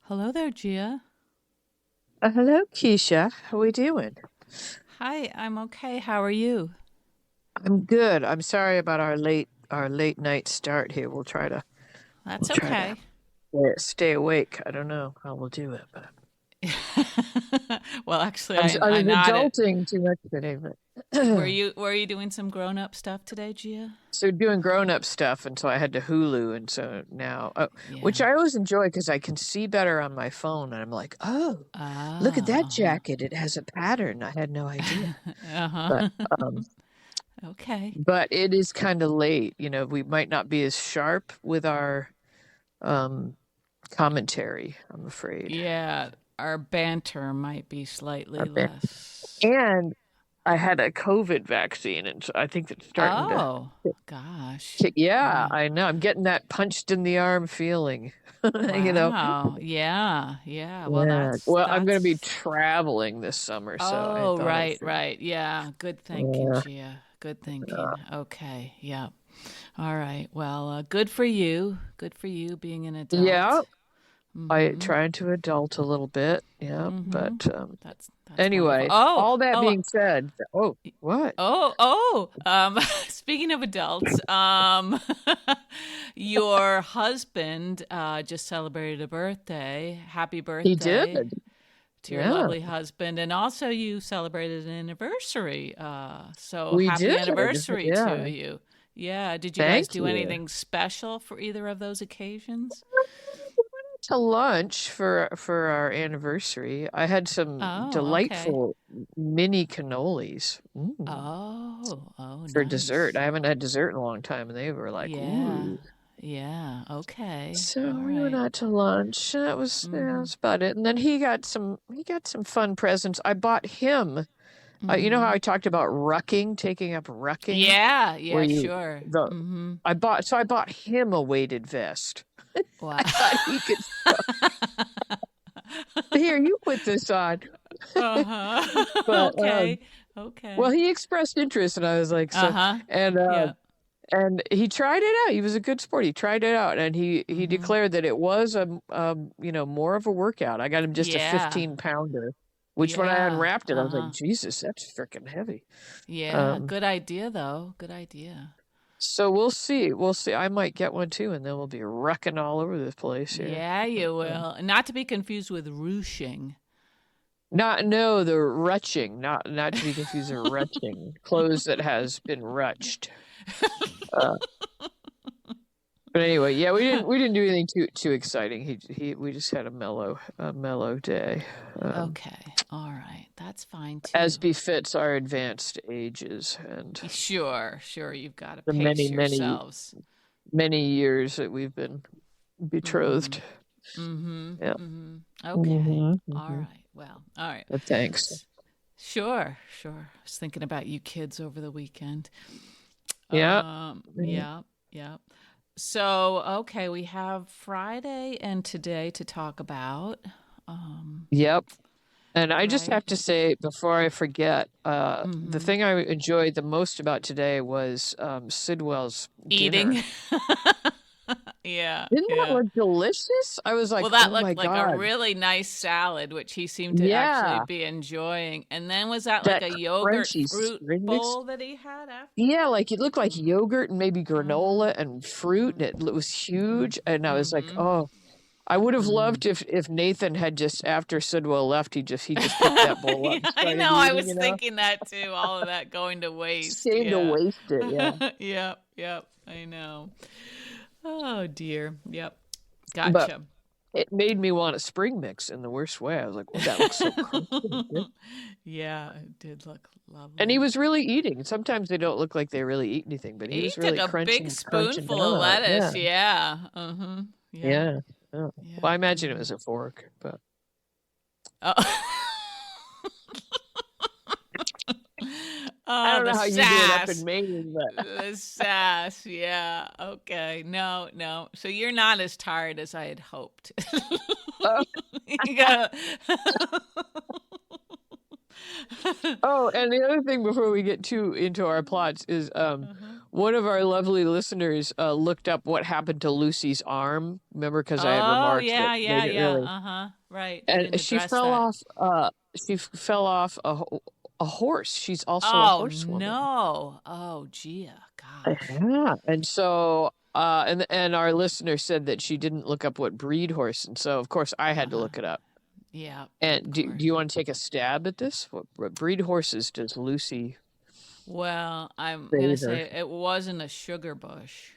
Hello there, Gia. Hello, Keisha. How we doing? Hi, I'm okay. How are you? I'm good. I'm sorry about our late night start here. We'll That's try to okay. stay awake. I don't know how we'll do it, but Well, actually, I was, I I I was nodded. adulting too much today, but Were you doing some grown up stuff today, Gia? so doing grown-up stuff, and so I had to Hulu, and so now, which Yeah. I always enjoy because I can see better on my phone, and I'm like, oh, look at that Uh-huh. jacket. It has a pattern. I had no idea, but Uh-huh. um, Okay. but it is kind of late. We might not be as sharp with our um commentary, I'm afraid. Yeah, our banter might be Our slightly band. less. And I had a COVID vaccine, and so I think it's starting to Oh, gosh. kick. Yeah, Yeah. I know. I'm getting that punched in the arm feeling. You know. Wow. Yeah. Yeah. Well, Yeah. that's Well, I'm going to be that's traveling this summer, so I Oh, thought I right, should. right. Yeah. Good thinking, Yeah. Gia. Good thinking. Yeah. Okay. Yeah. All right. Well, good for you. Good for you being an Yeah, adult. I Mm-hmm. tried to adult a little bit. Yeah, Mm-hmm. but That's wonderful. anyway, all that Oh, being said, oh, what? speaking of adults, your husband just celebrated a birthday. Happy He birthday did. to your Yeah, lovely husband. And also, you celebrated an anniversary. So we happy did. anniversary Yeah. to you. Yeah. Did you guys Thank do you. anything special for either of those occasions? To lunch for our anniversary. I had some Oh, okay. delightful mini cannolis Oh, for dessert. nice. I haven't had dessert in a long time, and they were like, Yeah. ooh. Yeah. Okay. So All we went right. out to lunch. That was yeah, Mm-hmm. that's about it. And then he got some fun presents. I bought him. You know how Mm-hmm. I talked about rucking, taking up rucking, Yeah. where Yeah. you Sure. the Mm-hmm. I bought him a weighted vest. Wow. I thought he could. Here, you put this on. Uh-huh. But Okay. well, Okay. he expressed interest, and I was like, so, Uh-huh. and Yeah. he tried it out. He was a good sport. He tried it out, and he Mm-hmm. declared that it was more of a workout. I got him just a Yeah. 15-pounder, which when I Yeah. unwrapped it, I was like, Uh-huh. Jesus, that's freaking heavy. Yeah. Um, Good idea, though. Good idea. so we'll see. We'll see. I might get one too, and then we'll be wrecking all over the place here. Yeah, you will. Not to be confused with ruching. Not no, the rutching, not to be confused with rutching, clothes that has been rutched. Uh, But anyway, yeah, we didn't do anything too exciting. We just had a mellow day, um, Okay. All right. That's fine as too. befits our advanced ages and Sure, sure. You've got to the many pace many yourselves. many years that we've been Mm-hmm. betrothed. Mm-hmm. Yeah. Mm-hmm. Okay. Hmm. All Hmm. right. Well, all right. But thanks. Sure, sure. I was thinking about you kids over the weekend. Yeah. Yeah. Yeah, yeah. So, okay, we have Friday and today to talk about. Um, Yep. And I just right? have to say before I forget, the Mm-hmm. thing I enjoyed the most about today was Sidwell's dinner. Eating. Yeah, Didn't that yeah. look delicious? I was Well, like, that oh my looked like a God. really nice salad, which he seemed to actually Yeah, be enjoying. And then was that like that a yogurt crunchy fruit string mix. bowl that he had Yeah, afterwards? like it looked like yogurt and maybe Mm-hmm. granola and fruit, and it was huge. And I was like, Mm-hmm. oh, I would have Mm-hmm. loved if Nathan had just after Sidwell left, he just picked that bowl up Yeah, and I started know. I eating, was thinking that too. All of that going to waste. shame to Yeah. waste it. Yeah, Yep. Yep. I know. Oh dear. Yep. but Gotcha. it made me want a spring mix in the worst way. I was like, well, that looks so crunchy and good. Yeah, it did look And he lovely. was really eating. Sometimes they don't look like they really eat anything, but he He was took really a big crunching spoonful of down on it. Yeah. lettuce. Yeah. Uh-huh. Yep. Yeah. Oh. Well, Yep. I imagine it Mm-hmm. was a fork, but Oh. I Oh, don't the know how you do it up in sass. Maine, but The sass. Yeah. Okay. No, no. So you're not as tired as I had hoped. oh, You got oh, and the other thing before we get too into our plots is Uh-huh. one of our lovely listeners looked up what happened to Lucy's arm. Remember, because I had Oh, remarked that yeah, they yeah, didn't yeah. really. Uh-huh. Right. They And didn't she address fell that. off. She fell off a horse. She's also a Oh, horsewoman. no. Oh, Gia. Gosh. Yeah, and so and our listener said that she didn't look up what breed horse, and so of course I had to Uh-huh. look it up. Yeah, of And do course. you want to take a stab at this? What breed horses does Lucy Well, I'm gonna favor? say it wasn't a sugar bush.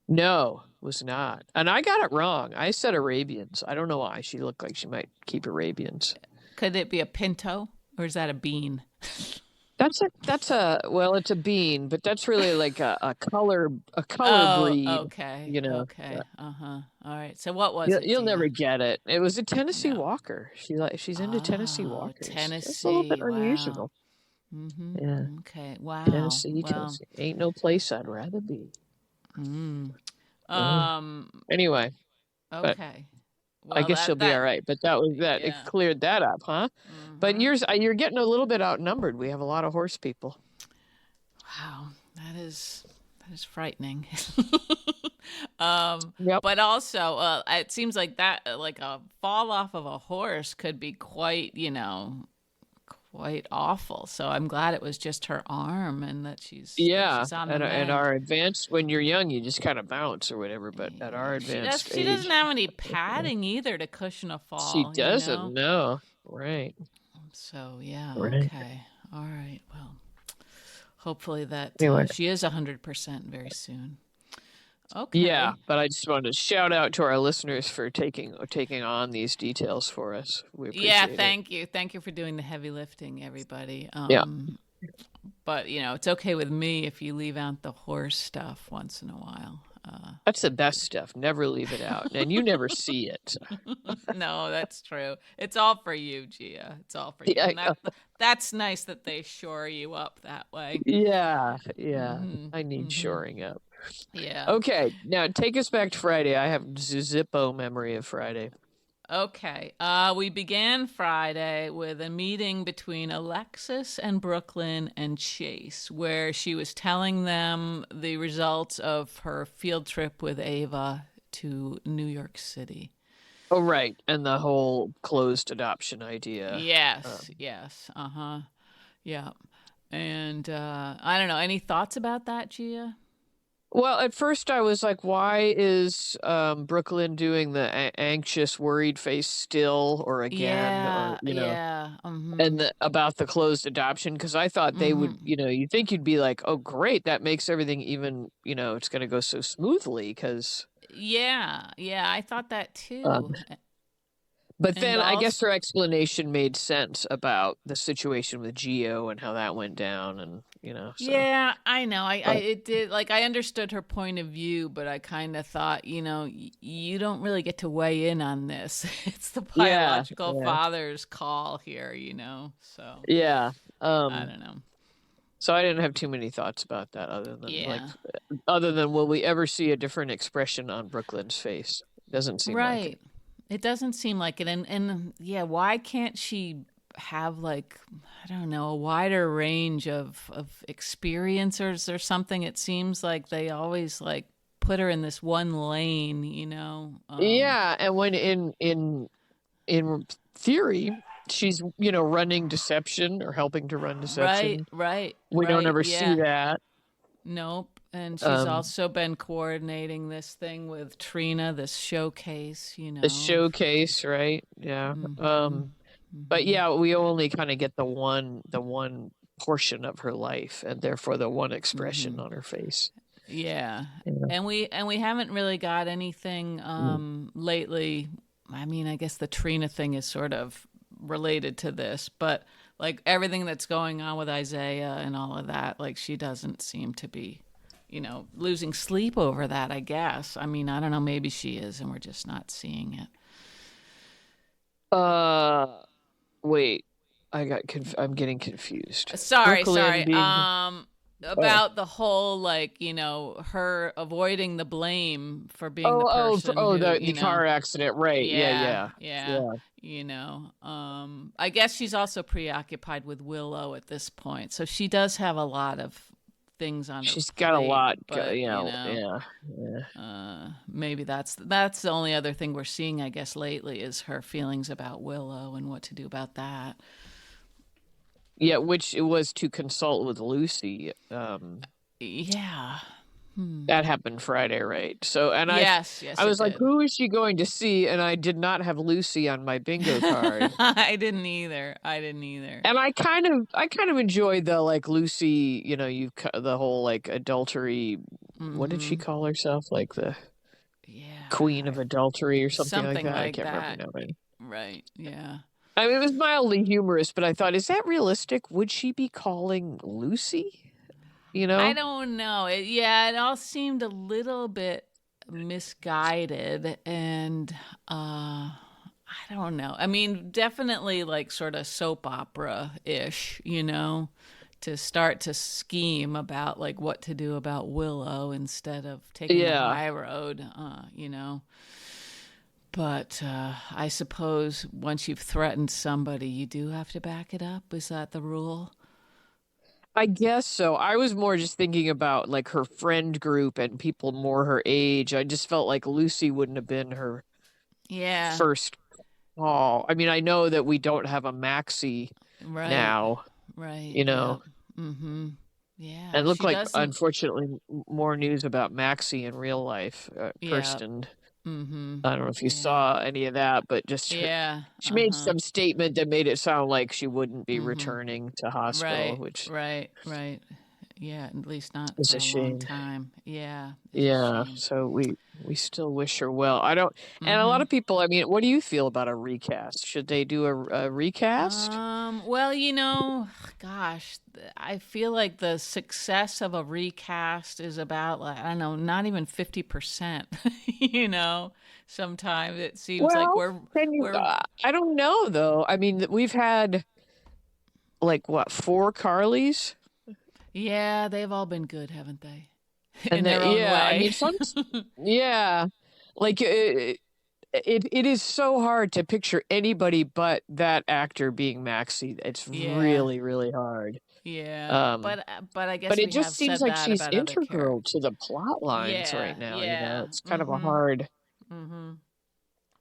No, was not. And I got it wrong. I said Arabians. I don't know why. She looked like she might keep Arabians. Could it be a pinto or is that a bean? That's a well, it's a bean, but that's really like a color Oh, breed, okay. you know. Okay. Uh-huh. All right. So what was You'll it, you'll never Gia? get it. It was a Tennessee No. Walker. She's into Tennessee Oh, Walkers. It's a little bit Tennessee. Wow. unusual. Yeah, Mm-hmm. Okay. Wow. Tennessee, Well, Tennessee. Ain't no place I'd rather be. mm. Uh, Um, anyway, but okay. I Well, guess she'll be all right. But that was that. It yeah. cleared that up, huh? But Mm-hmm. you're getting a little bit outnumbered. We have a lot of horse people. Wow. That is frightening. Yep. But also, it seems like that, like a fall off of a horse could be quite, quite awful. So I'm glad it was just her arm and that Yeah, she's on the and mend. our advanced when you're young, you just kind of bounce or whatever. But at our Yeah, advanced she doesn't age, have any padding either to cushion a she fall, you doesn't know? know. Right. So yeah, Right. okay. All right. Well, hopefully that Anyway. she is 100% very soon. Yeah, Okay. but I just wanted to shout out to our listeners for taking on these details for us. We Yeah, appreciate it. thank you. Thank you for doing the heavy lifting, everybody. Yeah. But it's okay with me if you leave out the horse stuff once in a while. That's the best stuff. Never leave it out. And you never see it. No, that's true. It's all for you, Gia. It's all for you. Yeah. And that's nice that they shore you up that way. Yeah. Yeah. Hmm. I need shoring up. Yeah. Okay. Now take us back to Friday. I have Zippo memory of Friday. Okay. We began Friday with a meeting between Alexis and Brooklyn and Chase, where she was telling them the results of her field trip with Ava to New York City. Oh, right. And the whole closed adoption idea. Yes, yes. Uh-huh. Yeah. And I don't know. Any thoughts about that, Gia? Well, at first I was like, why is Brooklyn doing the anxious, worried face still or again or, Yeah, yeah. Mm-hmm. and about the closed adoption? Because I thought they would, Mm-hmm. you think you'd be like, oh, great, that makes everything even, it's going to go so smoothly because. Yeah, yeah. I thought that Um, too. but And then I guess also, her explanation made sense about the situation with Geo and how that went down and, so. yeah, I know. I But, it did like I understood her point of view, but I kind of thought, you don't really get to weigh in on this. It's the yeah, biological yeah, father's call here, So yeah. I don't know. So I didn't have too many thoughts about that Yeah. other than will we ever see a different expression on Brooklyn's face? Doesn't seem like it. Right. It doesn't seem like it. And yeah, why can't she have like, I don't know, a wider range of experiences or something? It seems like they always like put her in this one lane. Yeah, and when in theory she's running deception or helping to run Right, deception. right, We don't right. ever see Yeah. that. Nope. And she's Um, also been coordinating this thing with Trina, this showcase, the showcase, right? Yeah. Mm-hmm. But Mm-hmm. yeah, we only kind of get the one portion of her life and therefore the one expression Mm-hmm. on her face. Yeah. Yeah. And we haven't really got anything lately. I mean, I guess the Trina thing is sort of related to this, but like everything that's going on with Isaiah and all of that, like she doesn't seem to be, losing sleep over that, I guess. I mean, I don't know, maybe she is and we're just not seeing it. Wait, I'm getting confused. Sorry, Brooklyn sorry. being oh About the whole like, her avoiding the blame for being the person who, the car accident, right? Yeah, yeah, yeah, yeah, yeah. I guess she's also preoccupied with Willow at this point. So she does have a lot of things on her She's got a plate, lot, but yeah. maybe that's the only other thing we're seeing, I guess, lately is her feelings about Willow and what to do about that. Yeah, which it was to consult with Lucy. Yeah. That happened Friday, right? So, and Yes, I it was like, did. who is she going to see? And I did not have Lucy on my bingo card. I didn't either. I didn't either. And I kind of enjoyed the like Lucy, the whole like adultery. What did she call herself? Like the Yeah. queen of adultery or something like Something that. I like can't that. remember now. Right. Yeah. I mean, it was mildly humorous, but I thought, is that realistic? Would she be calling Lucy? I don't know. It all seemed a little bit misguided, and I don't know. I mean, definitely like sort of soap opera ish, to start to scheme about like what to do about Willow instead of taking the Yeah. high road, But I suppose once you've threatened somebody, you do have to back it up. Is that the rule? I guess so. I was more just thinking about like her friend group and people more her age. I just felt like Lucy wouldn't have been her Yeah. first call. I mean, I know that we don't have a Maxie Right. now, Right. Yeah. Yeah. And it looked She like, doesn't. unfortunately, more news about Maxie in real life. Yeah. Kirsten, Mm-hmm. I don't know if you Yeah. saw any of that, but just Yeah. she made some statement that made it sound like she wouldn't be returning to hospital, Right. which Right. Yeah. At least not is for a a long shame. time. Yeah. It's a Yeah, shame. so we still wish her well. I don't, and a lot of people. I mean, what do you feel about a recast? Should they do a recast? Well, gosh, I feel like the success of a recast is about, like, I don't know, not even 50%. Sometimes it seems like Well, I don't know though. I mean, we've had like what, 4 Carlys? Yeah, they've all been good, haven't they? In And their own I way. mean, yeah, like it is so hard to picture anybody but that actor being Maxie. It's Yeah. really, really hard. Yeah, but I guess But it we just have seems said like that she's about other integral characters. to the plot lines Yeah, right now. yeah. It's kind of a hard. Mm-hmm.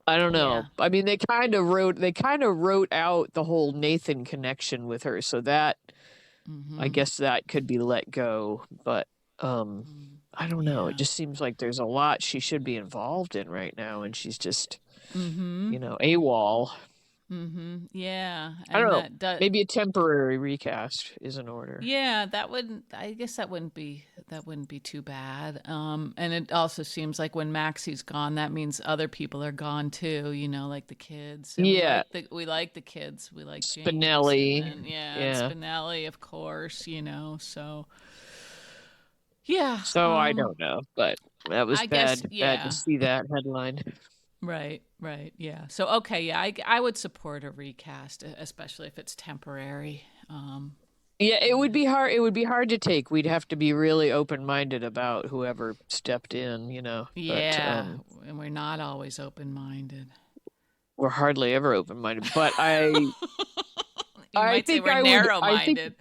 I don't Yeah. know. I mean, they kind of wrote out the whole Nathan connection with her, so that I guess that could be let go. But I don't know. It just seems like there's a lot she should be involved in right now, and she's just AWOL. Yeah, I don't know. that Maybe a temporary recast is in order. yeah, I guess that wouldn't be too bad. And it also seems like when Maxie's gone, that means other people are gone too. Like the kids. And Yeah, we like the kids. We like James, Spinelli. and and Spinelli, of course. So yeah. So I don't know, but that was I bad. guess, yeah. Bad to see that headline. Right, yeah. So okay, yeah, I would support a recast, especially if it's temporary. Yeah, it would be hard. It would be hard to take. We'd have to be really open-minded about whoever stepped in. Yeah, and we're not always open-minded. We're hardly ever open-minded. But You might say we're narrow-minded.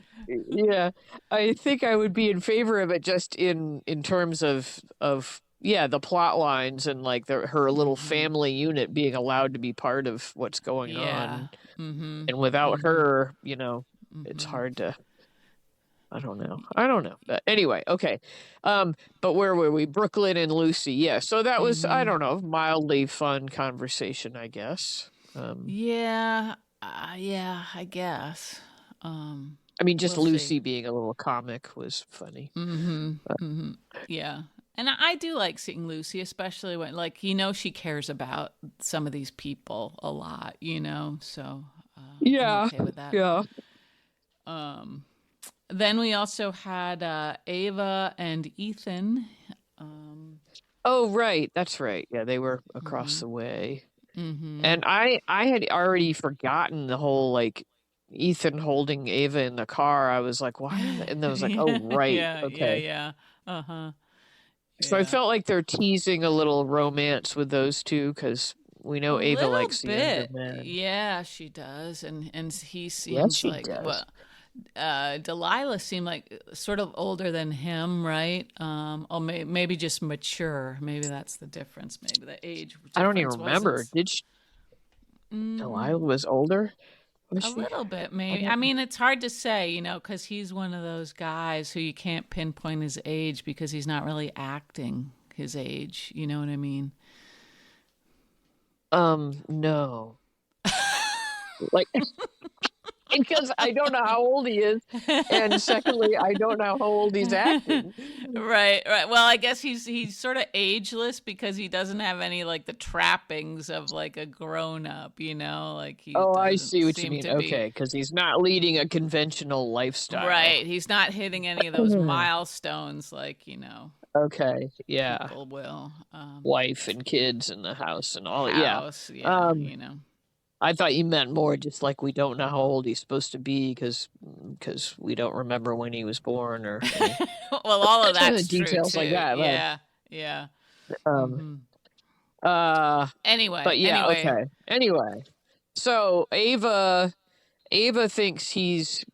I think I would be in favor of it, just in terms of the plot lines and like her little family unit being allowed to be part of what's going on. And without her, it's hard to. I don't know. But anyway, okay. But where were we? Brooklyn and Lucy. Yeah. So that was, I don't know, mildly fun conversation, I guess. Yeah, I guess. I mean, just Lucy being a little comic was funny. Yeah. And I do like seeing Lucy, especially when, like, she cares about some of these people a lot, so I'm okay with that. Yeah. Then we also had Ava and Ethan. Oh, right. That's right. Yeah, they were across the way. And I had already forgotten the whole, like, Ethan holding Ava in the car. I was like, why? And I was like, oh, right. Yeah, okay. Yeah. Uh-huh. So I felt like they're teasing a little romance with those two, because we know Ava likes the younger man. Yeah, she does, and he seems she like, does. well, Delilah seemed like sort of older than him, right? Or maybe just mature. Maybe that's the difference. Maybe the age I don't even difference remember. wasn't. Did Delilah was older? Was A she? little bit, I maybe. I don't. mean, it's hard to say, because he's one of those guys who you can't pinpoint his age because he's not really acting his age. You know what I mean? No. Like, because I don't know how old he is, and secondly, I don't know how old he's acting. Right, right. Well, I guess he's sort of ageless because he doesn't have any like the trappings of like a grown up, like he Oh, I doesn't see what you seem mean. to be. Okay, because he's not leading a conventional lifestyle. Right. He's not hitting any of those milestones like, Okay, yeah. people will. Wife and kids in the house and all. Yeah. House, yeah, Um, I thought you meant more just like we don't know how old he's supposed to be because we don't remember when he was born or any Well, all of that's true details like too. that. Yeah, yeah. But, Anyway, but yeah, anyway. okay. Anyway, so Ava thinks he's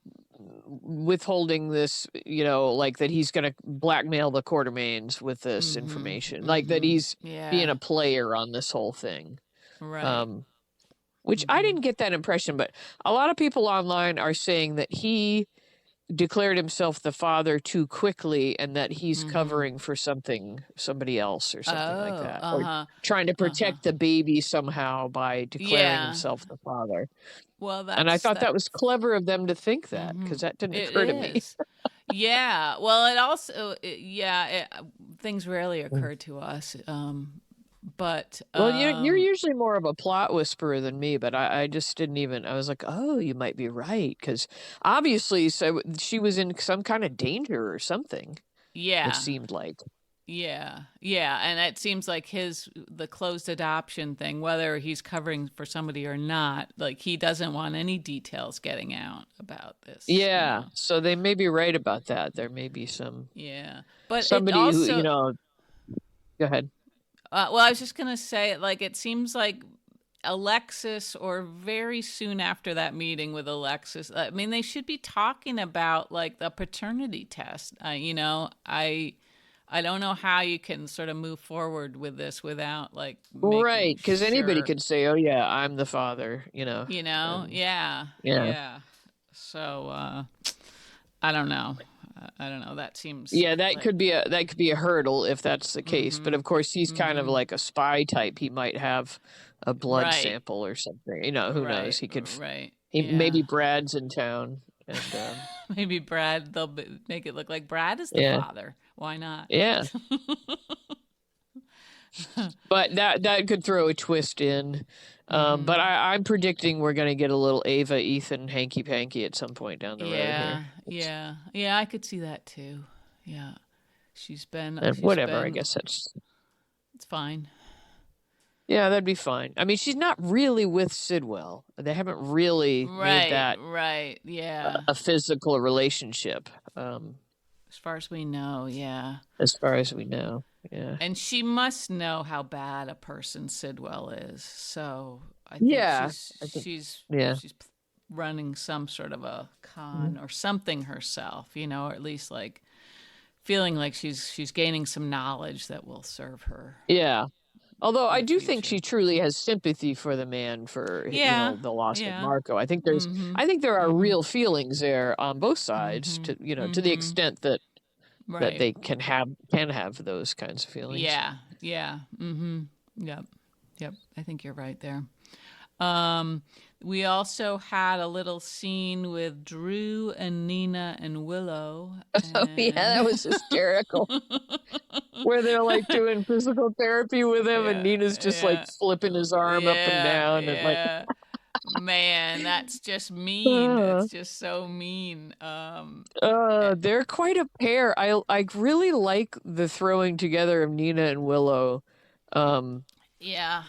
withholding this, like that he's going to blackmail the Quartermaines with this information, like that he's being Yeah, a player on this whole thing. right. Which I didn't get that impression, but a lot of people online are saying that he declared himself the father too quickly and that he's covering for somebody else or something like that. Or trying to protect the baby somehow by declaring Yeah. himself the father. Well, And I thought that was that's clever of them to think that because that didn't it occur to me. is. Yeah. Well, it also things rarely occur to us. But Well, you're usually more of a plot whisperer than me, but I just didn't even. I was like, oh, you might be right because obviously, so she was in some kind of danger or something. yeah. It seemed like. Yeah, yeah, and it seems like the closed adoption thing, whether he's covering for somebody or not, like he doesn't want any details getting out about this. Yeah, so they may be right about that. There may be some. Yeah, but somebody it also, who. Go ahead. well, I was just gonna say, like, it seems like Alexis, or very soon after that meeting with Alexis, I mean, they should be talking about like the paternity test. I don't know how you can sort of move forward with this without like making Right, because anybody sure, could say, "Oh yeah, I'm the father," and, yeah, yeah. yeah. So I don't know. I don't know. That seems Yeah, that like, could be a hurdle if that's the case. But of course, he's kind of like a spy type. He might have a blood right, sample or something. Who knows? He could. right, Maybe yeah. Brad's in town, and Maybe Brad. They'll make it look like Brad is the yeah, father. Why not? yeah. But that could throw a twist in. But I'm predicting we're going to get a little Ava, Ethan, hanky panky at some point down the road here. Yeah. I could see that too. Yeah, she's And whatever. I guess it's fine. yeah, that'd be fine. I mean, she's not really with Sidwell. They haven't really made that Right. Yeah. a physical relationship. As far as we know, yeah. As far as we know, yeah. And she must know how bad a person Sidwell is. So I think she's running some sort of a con or something herself, or at least like feeling like she's gaining some knowledge that will serve her. Yeah. Although I do think she truly has sympathy for the man for the loss of Marco. I think there are real feelings there on both sides to to the extent that that they can have those kinds of feelings. Yeah. Yep. I think you're right there. We also had a little scene with Drew and Nina and Willow. Oh yeah, that was hysterical. Where they're like doing physical therapy with him, and Nina's just like flipping his arm up and down, and like. Man, that's just mean. It's just so mean. They're quite a pair. I really like the throwing together of Nina and Willow. Yeah.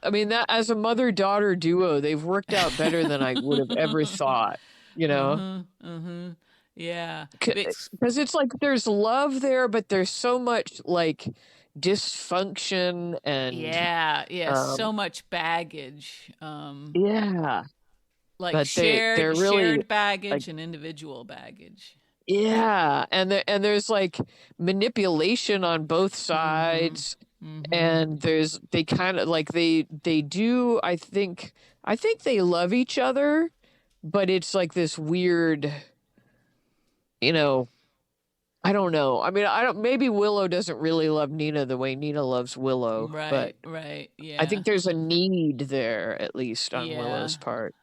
I mean, that as a mother-daughter duo, they've worked out better than I would have ever thought. Yeah. Because it's like there's love there, but there's so much like dysfunction and so much baggage. Yeah. Like but they're really shared like, baggage and individual baggage. yeah, and there's like manipulation on both Mm-hmm. sides, Mm-hmm. and they kind of like they do, I think they love each other, but it's like this weird, you know, I don't know. I mean, I don't, maybe Willow doesn't really love Nina the way Nina loves Willow, but Right, right. I Yeah. think there's a need there, at least on Yeah. Willow's part.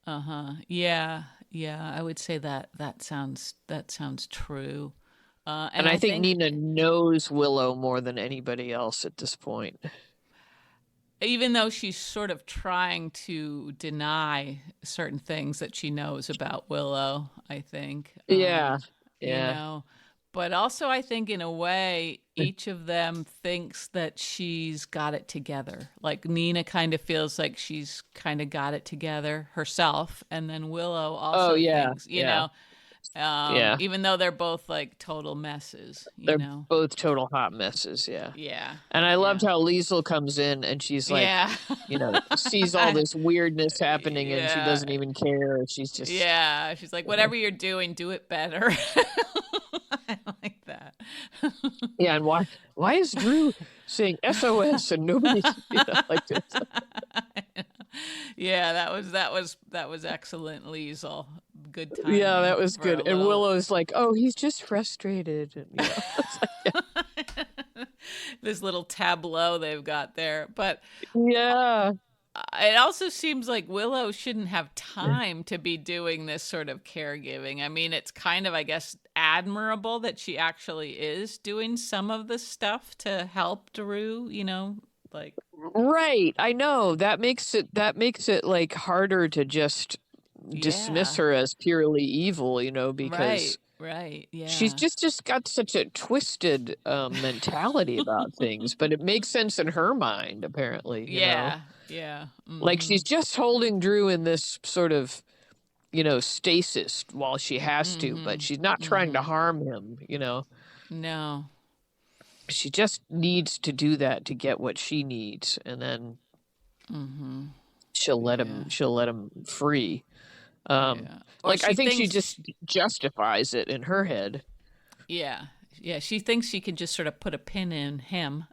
Uh-huh. Yeah. Yeah, I would say that sounds true. And And I I think think Nina knows Willow more than anybody else at this point. even though she's sort of trying to deny certain things that she knows about Willow, I think, Yeah, you yeah. know, but also I think in a way, each of them thinks that she's got it together. Like Nina kind of feels like she's kind of got it together herself. And then Willow Oh, also yeah, thinks, yeah, yeah. even though they're both like total messes, They're both total hot messes, yeah. Yeah. And I loved Yeah. how Liesl comes in and she's like, Yeah. sees all this weirdness happening and she Yeah. doesn't even care. She's just, Yeah. She's like, whatever you're doing, do it better. I like that. yeah. And why is Drew saying SOS and nobody's, like this? Yeah, that was excellent, Liesl. Good Yeah, that timing was for a good. And little. Willow's like, oh, he's just frustrated. And, it's like, This little tableau they've got there, but yeah. it also seems like Willow shouldn't have time to be doing this sort of caregiving. I mean, it's kind of, I guess, admirable that she actually is doing some of the stuff to help Drew, like, Right. I know. That makes it like harder to just dismiss yeah, her as purely evil, right, because right, she's yeah, just got such a twisted mentality about things, but it makes sense in her mind, apparently. yeah, yeah, Like she's just holding Drew in this sort of, stasis while she has to, but she's not trying to harm him. no, She just needs to do that to get what she needs, and then yeah, she'll let him free. yeah. Or Like I she think she thinks, just justifies it in her head. yeah, yeah, she thinks she can just sort of put a pin in him,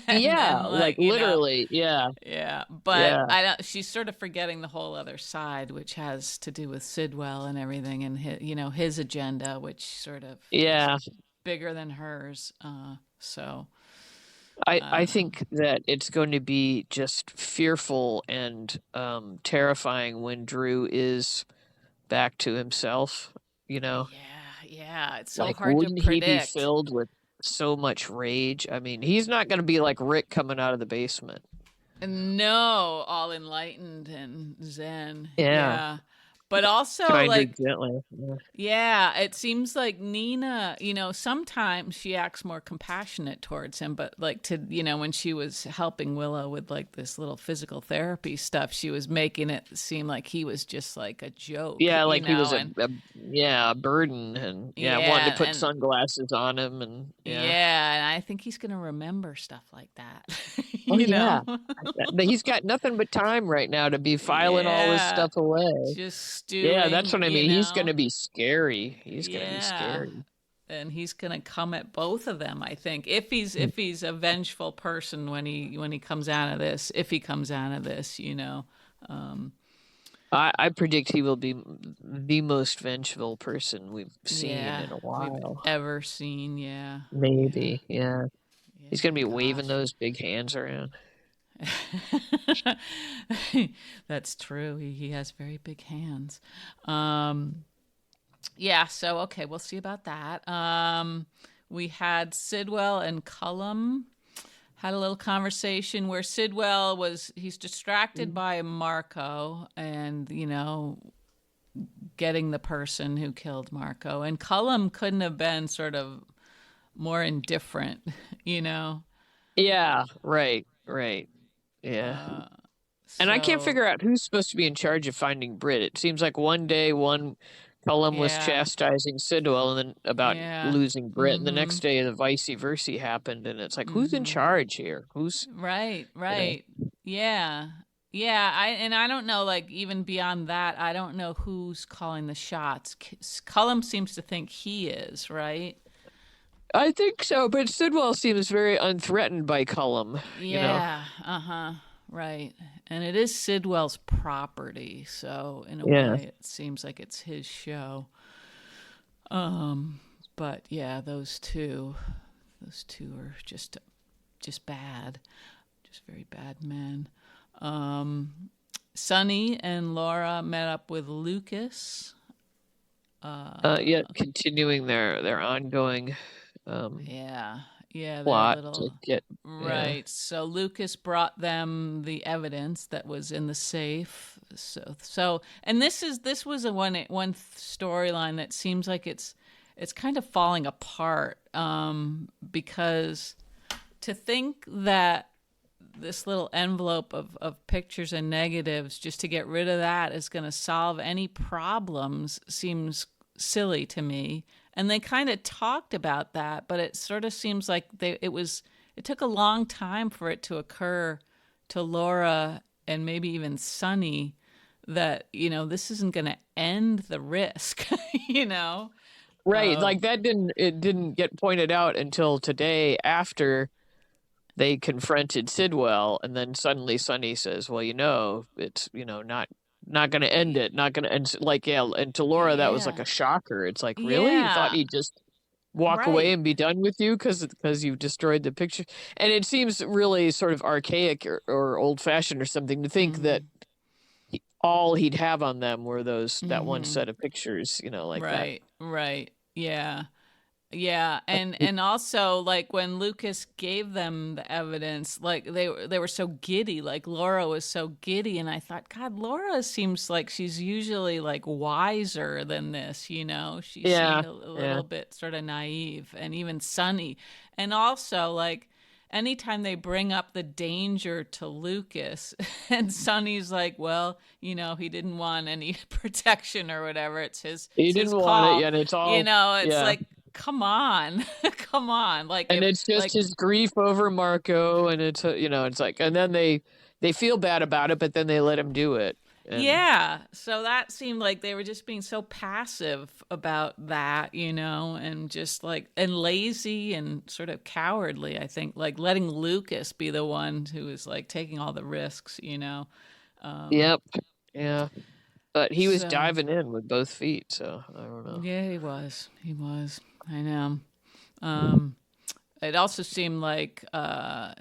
and Yeah, then like literally. Yeah, yeah, but yeah, I don't. She's sort of forgetting the whole other side, which has to do with Sidwell and everything, and his agenda, which sort of is yeah. bigger than hers. So I think that it's going to be just fearful and terrifying when Drew is back to himself. You know, yeah, yeah, it's so like hard to wouldn't he be predict. filled with so much rage? I mean, he's not going to be like Rick coming out of the basement. No, all enlightened and zen. Yeah, Yeah, but also kinder, like gentler. Yeah. yeah, it seems like Nina, sometimes she acts more compassionate towards him, but like when she was helping Willow with like this little physical therapy stuff, she was making it seem like he was just like a joke, Yeah, like he was and a burden, and yeah, wanted to yeah, put and sunglasses on him, and yeah. yeah, and I think he's gonna remember stuff like that, Oh you yeah, know? he's got nothing but time right now to be filing all this Yeah, stuff away. just Yeah, that's stewing, what I mean. He's gonna be scary. He's gonna be Yeah. scary. And he's gonna come at both of them, I think. If he's a vengeful person when he comes out of this, if he comes out of this. Um, I predict he will be the most vengeful person we've seen yeah, in a we've while. ever seen, yeah. Yeah. Maybe, yeah. He's gonna Yeah, be waving gosh. those big hands around. That's true. He has very big hands. Um yeah, so okay, we'll see about that. We had Sidwell and Cullum had a little conversation where Sidwell he's distracted by Marco and, getting the person who killed Marco. And Cullum couldn't have been sort of more indifferent, you know? Yeah, right. Yeah. And I can't So, figure out who's supposed to be in charge of finding Brit. It seems like one day one Cullum was yeah, chastising Sidwell and then about yeah. losing Brit, and the Mm-hmm. next day the vice versa happened, and it's like who's in Mm-hmm. charge here? Who's Right, you know? right. Yeah. Yeah, I don't know, like, even beyond that, I don't know who's calling the shots. Cullum seems to think he is, right? I think so, but Sidwell seems very unthreatened by Cullum, you know. Yeah, uh-huh. Right. And it is Sidwell's property, so in a Yeah. way it seems like it's his show. Um, but yeah, those two are just bad. Just very bad men. Um, Sonny and Laura met up with Lucas. Yeah, continuing their ongoing Yeah, yeah, their plot to little get, yeah. right. So Lucas brought them the evidence that was in the safe. And this was a one storyline that seems like it's kind of falling apart because to think that this little envelope of pictures and negatives just to get rid of that is going to solve any problems seems silly to me. And they kind of talked about that, but it sort of seems like it took a long time for it to occur to Laura and maybe even Sonny that, this isn't going to end the risk, you know? Right, like it didn't get pointed out until today after they confronted Sidwell, and then suddenly Sonny says, "Well, it's not going to end it, not going to end." Like, yeah, and to Laura that was like Yeah. a shocker. It's like, really, you thought Yeah. he'd just walk away Right. and be done with you because you've destroyed the picture? And it seems really sort of archaic or old fashioned or something to think that Mm-hmm. all he'd have on them were that one Mm-hmm. set of pictures, like that. Right. Right. Yeah. Yeah, and also like when Lucas gave them the evidence, like they were so giddy, like Laura was so giddy, and I thought, God, Laura seems like she's usually like wiser than this, She Yeah, seemed a yeah. little bit sort of naive, and even Sunny, and also like anytime they bring up the danger to Lucas, and Sonny's like, well, he didn't want any protection or whatever. He It's his didn't want it call. yet. It's You all, know, it's yeah. like, come on, come on. Like And if it's just like his grief over Marco, and it's like, and then they feel bad about it, but then they let him do it. And yeah, so that seemed like they were just being so passive about that, and just like and lazy and sort of cowardly, I think, like letting Lucas be the one who was like taking all the risks. Um yep, yeah. But he was so diving in with both feet, so I don't know. yeah, he was, I know. um It also seemed like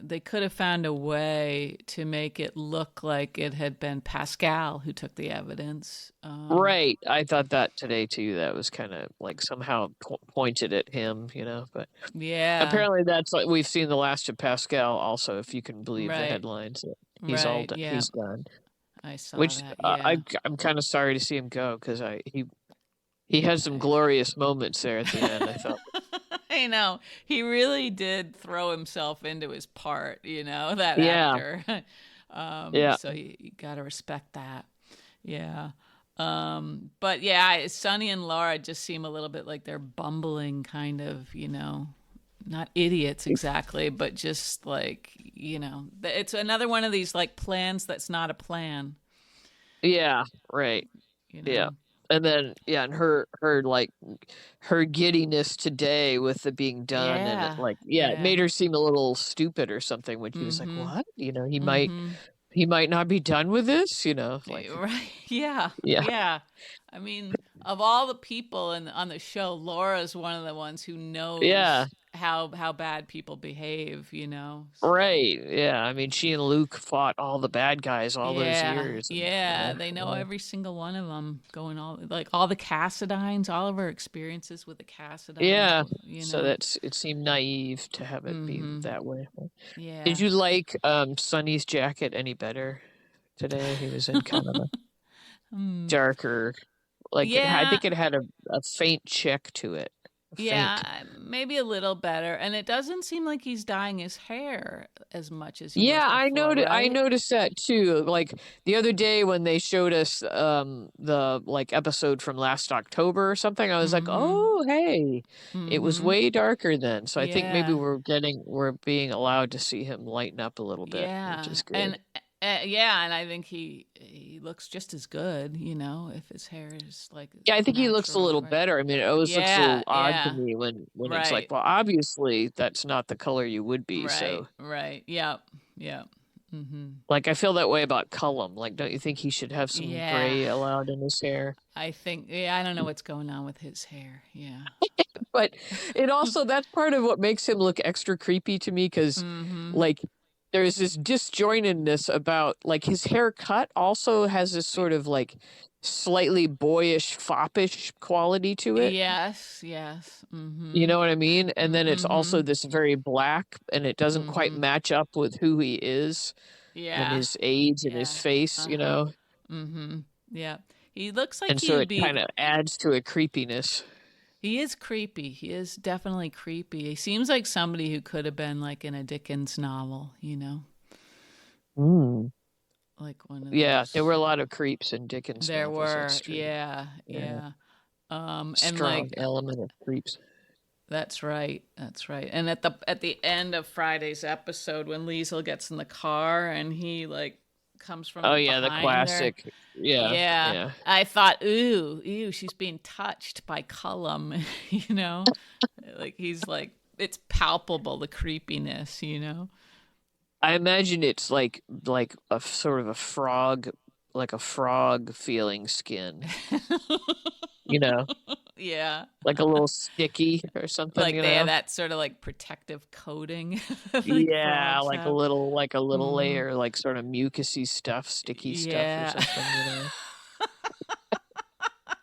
they could have found a way to make it look like it had been Pascal who took the evidence. Right. I thought that today too. That was kind of like somehow pointed at him, but Yeah, apparently that's like we've seen the last of Pascal also, if you can believe the right, headlines. That right. Yeah, he's done. I saw Which that. Yeah. I'm kind of sorry to see him go because he had some glorious moments there at the end, I thought. I know. He really did throw himself into his part, that Yeah. actor. Yeah. So you got to respect that. Yeah. But yeah, Sonny and Laura just seem a little bit like they're bumbling kind of, not idiots exactly, but just like, it's another one of these like plans that's not a plan, Yeah. Right. you Yeah. know? And then and her giddiness today with the being done, and Yeah. it Yeah. made her seem a little stupid or something when he was like, Mm-hmm. "What? Mm-hmm. He might not be done with this, like." Right. Yeah. Yeah. Yeah. I mean, of all the people on the show, Laura's one of the ones who Yeah. knows how bad people behave. So Right. Yeah. I mean, she and Luke fought all the bad guys all those yeah, years, and yeah, they know yeah. every single one of them. Going all the Cassidines, all of her experiences with the Cassidines. Yeah. You So know. it seemed naive to have it be Mm-hmm. that way. Did Yeah. you like Sonny's jacket any better today? He was in kind of a Hmm. darker, I Yeah. think it had a faint check to it. A faint. Yeah, maybe a little better. And it doesn't seem like he's dyeing his hair as much as he was Yeah, before, I right? noticed that too. Like the other day when they showed us the like episode from last October or something, I was like, Mm-hmm. "Oh, hey. It was Mm-hmm. way darker then." So I think maybe Yeah. we're being allowed to see him lighten up a little bit, which Yeah. is And good. Yeah, and I think he looks just as good, if his hair is like Yeah, I think he looks a natural, little right? better. I mean, it always looks a Yeah, little odd to yeah, me when it's like, right, well, obviously that's not the color you would be. right, So, right. Yep, yep. Mm-hmm. like, I feel that way about Cullum. Like, don't you think he should have some Yeah, gray allowed in his hair? I think. Yeah, I don't know what's going on with his hair. Yeah. But it also, that's part of what makes him look extra creepy to me because, Mm-hmm. like, there's this disjointedness about, like, his haircut also has this sort of, like, slightly boyish, foppish quality to it. Yes, yes. You Mm-hmm. know what I mean? And then it's Mm-hmm. also this very black, and it doesn't quite Mm-hmm. match up with who he is and Yeah, his age and his yeah. face, you Uh-huh. know? Mm-hmm. Yeah. He looks like And so he'd it be kind of adds to a creepiness. He is creepy. He is definitely creepy. He seems like somebody who could have been like in a Dickens novel. Mm. Like one of Yeah, there those. were a lot of creeps in Dickens There novels. That's were, true. yeah, Yeah, yeah. And strong like element of creeps. that's right. That's right. And at the end of Friday's episode when Liesl gets in the car and he like comes Oh from yeah, the behind her. classic. Yeah, Yeah. yeah. I thought, ooh, she's being touched by Cullum, you know? Like he's like it's palpable the creepiness. I imagine it's like a sort of a frog, like a frog feeling skin. You know, Yeah. like a little sticky or something. Like You they have know. that sort of like protective coating like Yeah, frogs have. like a little Hmm. layer, like sort of mucusy stuff, sticky stuff or Yeah. something, you know.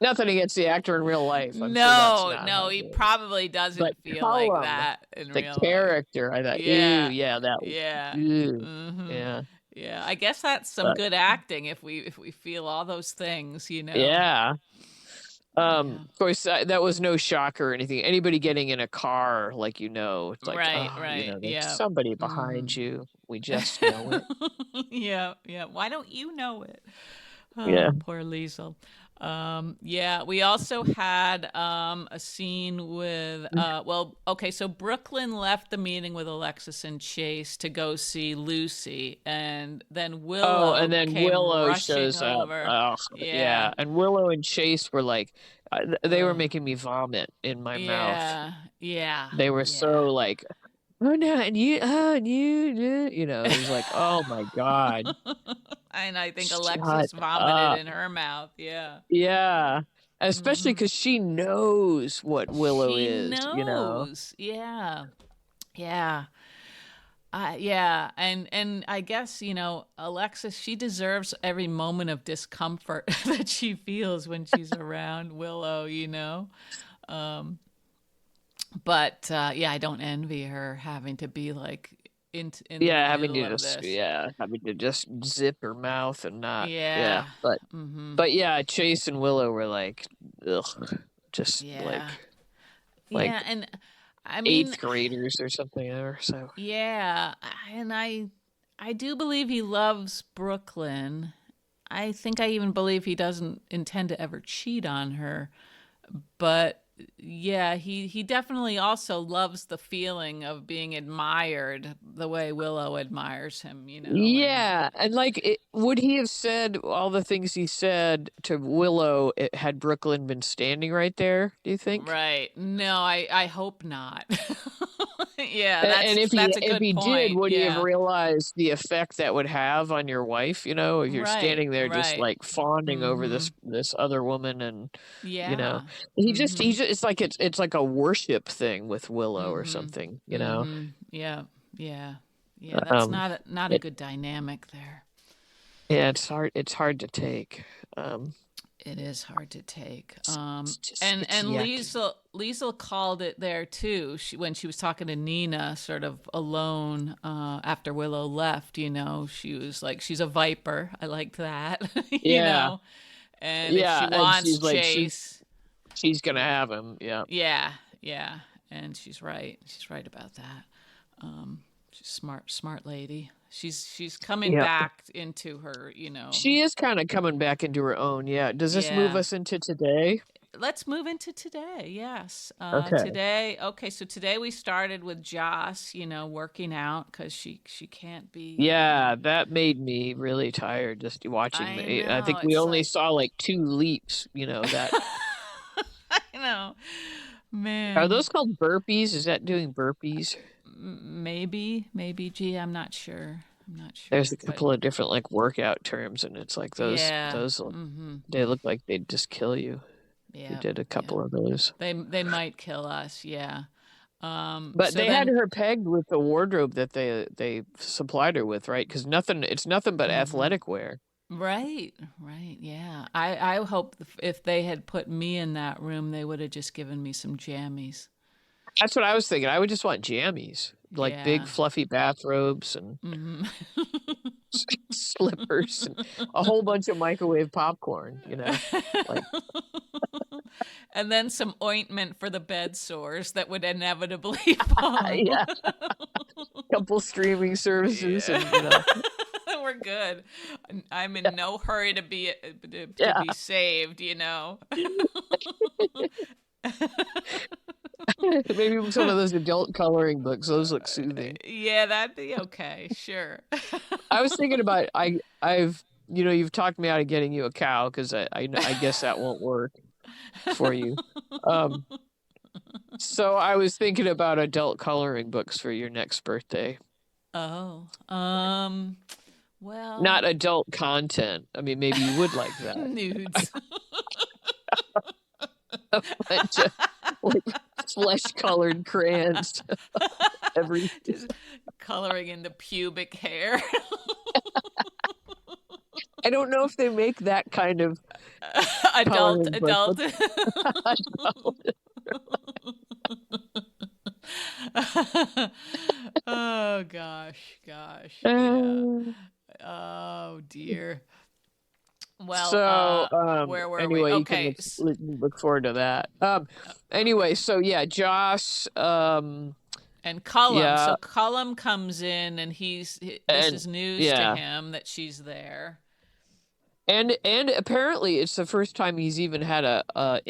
Nothing against the actor in real life. I'm sure that's No, not no, how he they. probably But doesn't feel like Cullum, that in the real life. character, I thought, ooh, Yeah. yeah, that, Yeah. ooh, Hmm. yeah, Yeah. I guess that's some but good acting if we feel all those things. yeah. Yeah. Of course, that was no shocker or anything. Anybody getting in a car, like it's like, Right, oh, right. there's Yeah. somebody behind Mhm. you. We just know it. Yeah, yeah. Why don't you know it? Yeah. Oh, poor Liesl. Yeah, we also had a scene with well, okay, so Brooklyn left the meeting with Alexis and Chase to go see Lucy, and then Oh, and Willow then came Willow rushing shows up. over. Oh, Yeah. yeah. And Willow and Chase were like, they were Uh, making me vomit in my mouth. yeah. Yeah. They were so Yeah. like, oh no, and you know, it was like, oh my God, And I think shut Alexis vomited up. in her mouth. Yeah. Yeah. Especially Hmm. because she knows what Willow She is, you know? knows. Yeah. Yeah. Yeah, and I guess Alexis. She deserves every moment of discomfort that she feels when she's around Willow. Um, but yeah, I don't envy her having to be like in the Yeah, middle of this. having to just zip her mouth and not, yeah. Yeah. But, Mm-hmm. but yeah, Chase and Willow were like, ugh, just Yeah. like Yeah, and I mean, eighth graders or something, or so. yeah, and I do believe he loves Brooklyn. I think I even believe he doesn't intend to ever cheat on her. But yeah, he definitely also loves the feeling of being admired the way Willow admires him. And Yeah, and would he have said all the things he said to Willow had Brooklyn been standing right there, do you think? right. No, I hope not. Yeah, And if that's a if good he did, point. would he have Yeah. realized the effect that would have on your wife? You know, if you're Right, standing there just right. like fawning over Mhm. this other woman, and you know, Yeah. he Mhm. just it's like a worship thing with Willow or Mhm. something. You know, Mhm. Yeah. Yeah. Yeah, that's um, not a it good dynamic there. yeah, it's hard to take. It is hard to take. It's just And it's yucky. Liesl called it there too. When she was talking to Nina, sort of alone after Willow left. She was like, "She's a viper." I liked that. you Yeah, know. And if she yeah, and wants she's like Chase, she's gonna have him. Yeah. yeah, yeah. And she's right. She's right about that. She's smart lady. She's coming Yeah. back into her. She is kind of coming back into her own. Yeah. Does this move Yeah. us into today? let's move into today. Yes. Okay. Today. Okay. So today we started with Joss, working out because she can't be. Yeah, that made me really tired just watching I the. I think know. we It's only like, saw like 2 leaps. That I know, are man. those called burpees? Is that doing burpees? Maybe. Gee, I'm not sure. I'm not There's sure, a but couple of different like workout terms, and it's like those yeah. those Mm-hmm. they look like they'd just kill you. You Yep. did a Yep. couple of those. They might kill us. Yeah. But So they had then. her pegged with the wardrobe that they supplied her with, right? Because it's nothing but Mm-hmm. athletic wear. Right, right, yeah. I hope if they had put me in that room, they would have just given me some jammies. That's what I was thinking. I would just want jammies, like big Yeah. fluffy bathrobes and Hmm. slippers and a whole bunch of microwave popcorn. Like And then some ointment for the bed sores that would inevitably follow. yeah, couple streaming services Yeah. and We're good. I'm in no hurry to yeah. be saved. Maybe some of those adult coloring books. Those look soothing. Yeah, that'd be okay. Sure. I was thinking about I've you've talked me out of getting you a cow because I guess that won't work for you. Um, so I was thinking about adult coloring books for your next birthday. Oh, well, Not adult content. I mean, maybe you would like that. nudes. A bunch of like flesh-colored crayons. Every Just coloring in the pubic hair. I don't know if they make that kind of adult, coloring book. adult. Oh gosh, yeah. Oh dear. Well, where were we? Anyway, you can Okay. look forward to that. Anyway, so yeah, Joss, And Cullum. yeah, So Cullum comes in, and this and is news to yeah, him that she's there. and apparently it's the first time he's even had an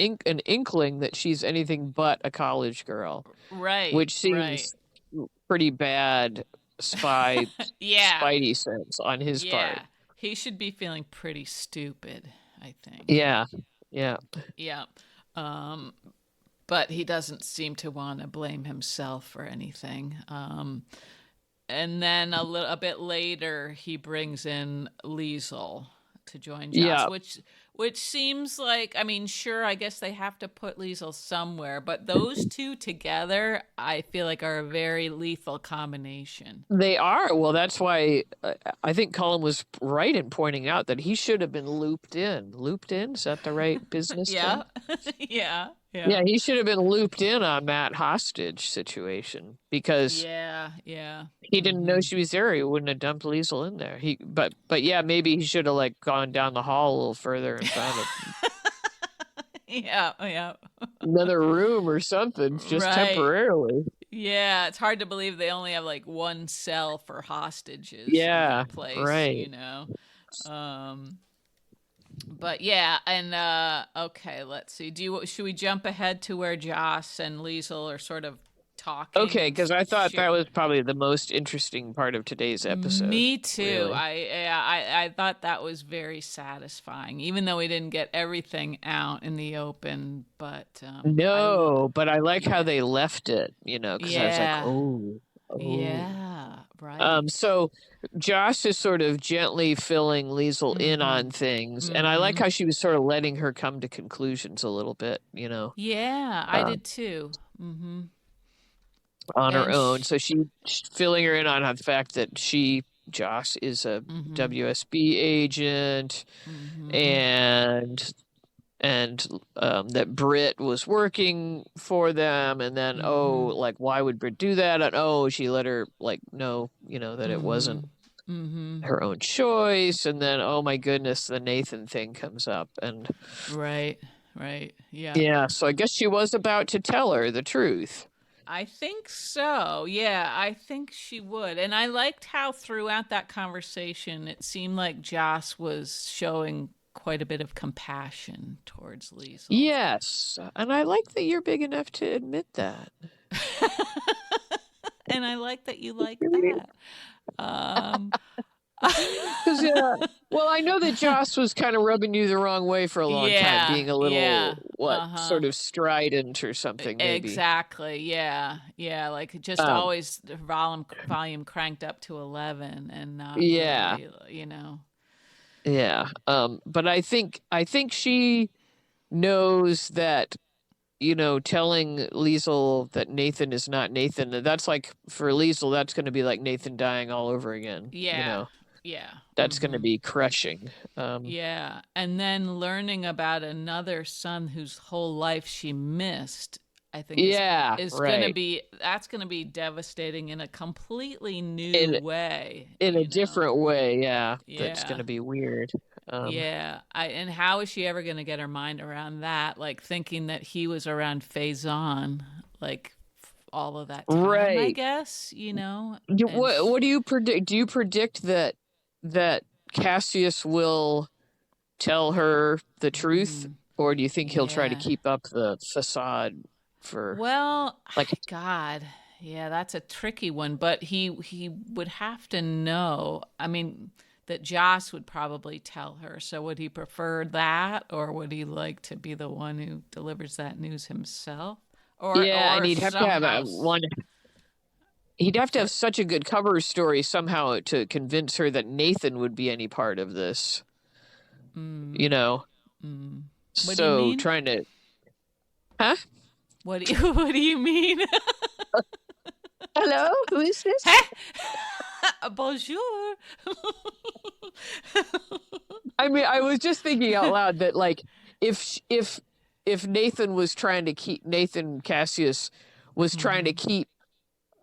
inkling that she's anything but a college girl, Right, which right. seems pretty bad Yeah, spidey sense on his part. yeah. He should be feeling pretty stupid, I think. Yeah, yeah. Yeah. Um, but he doesn't seem to want to blame himself for anything. And then a bit later, he brings in Liesl to join Joss, Yeah, which seems like, I mean, sure, I guess they have to put Liesl somewhere, but those two together, I feel like are a very lethal combination. they are. Well, that's why I think Colin was right in pointing out that he should have been looped in. Looped in? Is that the right business Yeah, term? yeah, yeah, Yeah, he should have been looped in on that hostage situation because yeah. he didn't know Hmm. she was there. He wouldn't have dumped Liesl in there. But yeah, maybe he should have like gone down the hall a little further and found Yeah. another room or something, just Right. temporarily. Yeah, it's hard to believe they only have like one cell for hostages in Yeah, that place. right. Um, but yeah, and okay, let's see. Should we jump ahead to where Joss and Liesl are sort of talking Okay, and because I thought share? that was probably the most interesting part of today's episode. Me too. Really. I thought that was very satisfying, even though we didn't get everything out in the open. But No, but I like how yeah, they left it, because I was like, yeah, oh. yeah, right. So Josh is sort of gently filling Liesl in Mm-hmm. on things, and I like Mm-hmm. how she was sort of letting her come to conclusions a little bit, Yeah, I uh, did too. Mm-hmm. on her And own. So she's filling her in on the fact that Josh, is a mm-hmm. WSB agent, Mm-hmm. and that Britt was working for them, and then Mm-hmm. like why would Britt do that? And she let her like know, that it Mm-hmm. wasn't Mm-hmm. her own choice, and then oh my goodness, the Nathan thing comes up, and Right. Right. Yeah. yeah, so I guess she was about to tell her the truth. I think so. Yeah, I think she would. And I liked how throughout that conversation it seemed like Joss was showing quite a bit of compassion towards Liesl. Yes, and I like that you're big enough to admit that. And I like that you like that. Because well, I know that Joss was kind of rubbing you the wrong way for a long time, being a little sort of strident or something, maybe. Exactly. Yeah, like just always volume cranked up to 11, and not really, Yeah. But I think she knows that, telling Liesl that Nathan is not Nathan, that's like, for Liesl, that's going to be like Nathan dying all over again. Yeah. That's going to be crushing. Yeah. And then learning about another son whose whole life she missed, I think is going to be, that's going to be devastating in a completely new way. In a different way, that's going to be weird. And how is she ever going to get her mind around that? Like, thinking that he was around Faison, like, all of that time, I guess, What do you predict? Do you predict that Cassius will tell her the truth, or do you think he'll try to keep up the facade for? Well, God, that's a tricky one. But he would have to know. I mean, that Joss would probably tell her. So would he prefer that, or would he like to be the one who delivers that news himself? And he'd have to have one. He'd have to have such a good cover story somehow to convince her that Nathan would be any part of this. What do you mean? Trying to, huh? What do you mean? Hello, who is this? Bonjour. I mean, I was just thinking out loud that, like, if Nathan was trying to keep Cassius was trying to keep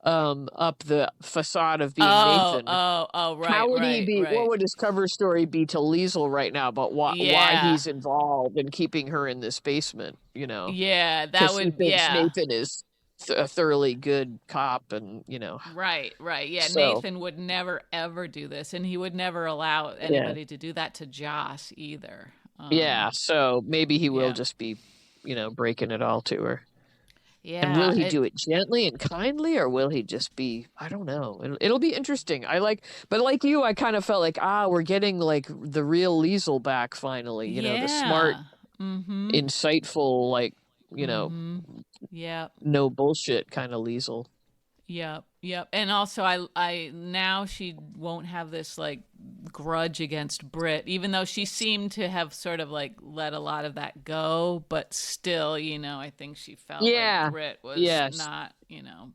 up the facade of being Nathan. Right. How would he be? Right. What would his cover story be to Liesl right now about why he's involved in keeping her in this basement? Yeah, that would. He thinks Nathan is a thoroughly good cop, and Right. Yeah, so, Nathan would never ever do this, and he would never allow anybody to do that to Joss either. So maybe he will just be, breaking it all to her. Yeah. And will he do it gently and kindly, or will he just be, I don't know. It'll be interesting. But like you, I kind of felt like, we're getting like the real Liesl back finally, the smart, insightful, like, no bullshit kind of Liesl. Yep. And also I now she won't have this like grudge against Britt, even though she seemed to have sort of like let a lot of that go, but still, I think she felt like Britt was not,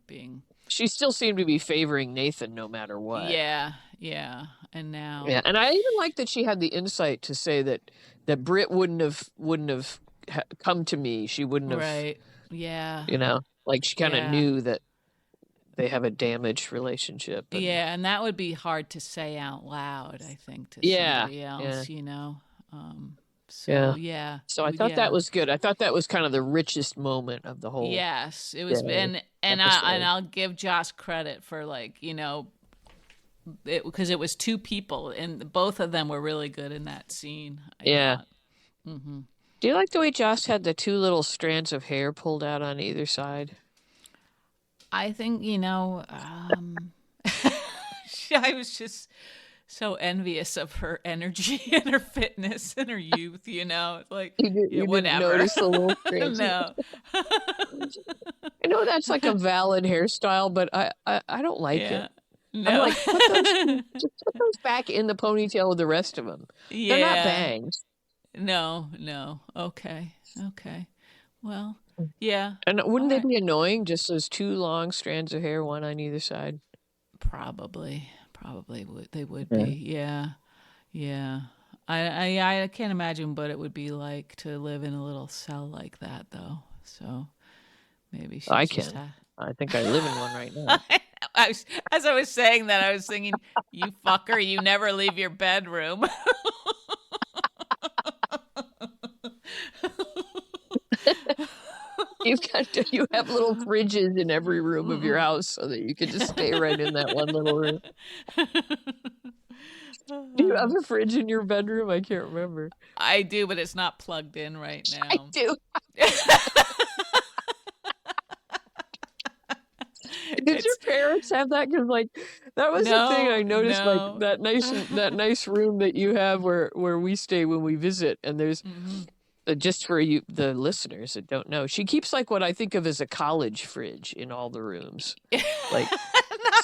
being. She still seemed to be favoring Nathan no matter what. Yeah. And now. Yeah, and I even like that she had the insight to say that Britt wouldn't have come to me. She wouldn't have. Right. Yeah. Like she kind of knew that they have a damaged relationship. And that would be hard to say out loud, I think, to somebody else, So I thought that was good. I thought that was kind of the richest moment of the whole. Yes, it was, and I'll give Joss credit for like, because it was two people, and both of them were really good in that scene. I thought. Mm-hmm. Do you like the way Joss had the two little strands of hair pulled out on either side? I think, I was just so envious of her energy and her fitness and her youth, like, you whatever. Didn't notice the little strands. No. I know that's like a valid hairstyle, but I don't like it. No. I'm like, just put those back in the ponytail with the rest of them. They're not bangs. No. Okay. Well, yeah. And wouldn't they be annoying, just those two long strands of hair, one on either side? Probably they would be. Yeah. I can't imagine what it would be like to live in a little cell like that, though. So maybe I can. I think I live in one right now. As I was saying that, I was thinking, you fucker, you never leave your bedroom. You have little fridges in every room of your house so that you can just stay right in that one little room. Do you have a fridge in your bedroom? I can't remember. I do, but it's not plugged in right I now. do. Did your It's parents have that? Because like that was the thing I no, noticed. Like no. that nice room that you have where we stay when we visit, and there's Hmm. just for you the listeners that don't know, she keeps like what I think of as a college fridge in all the rooms, like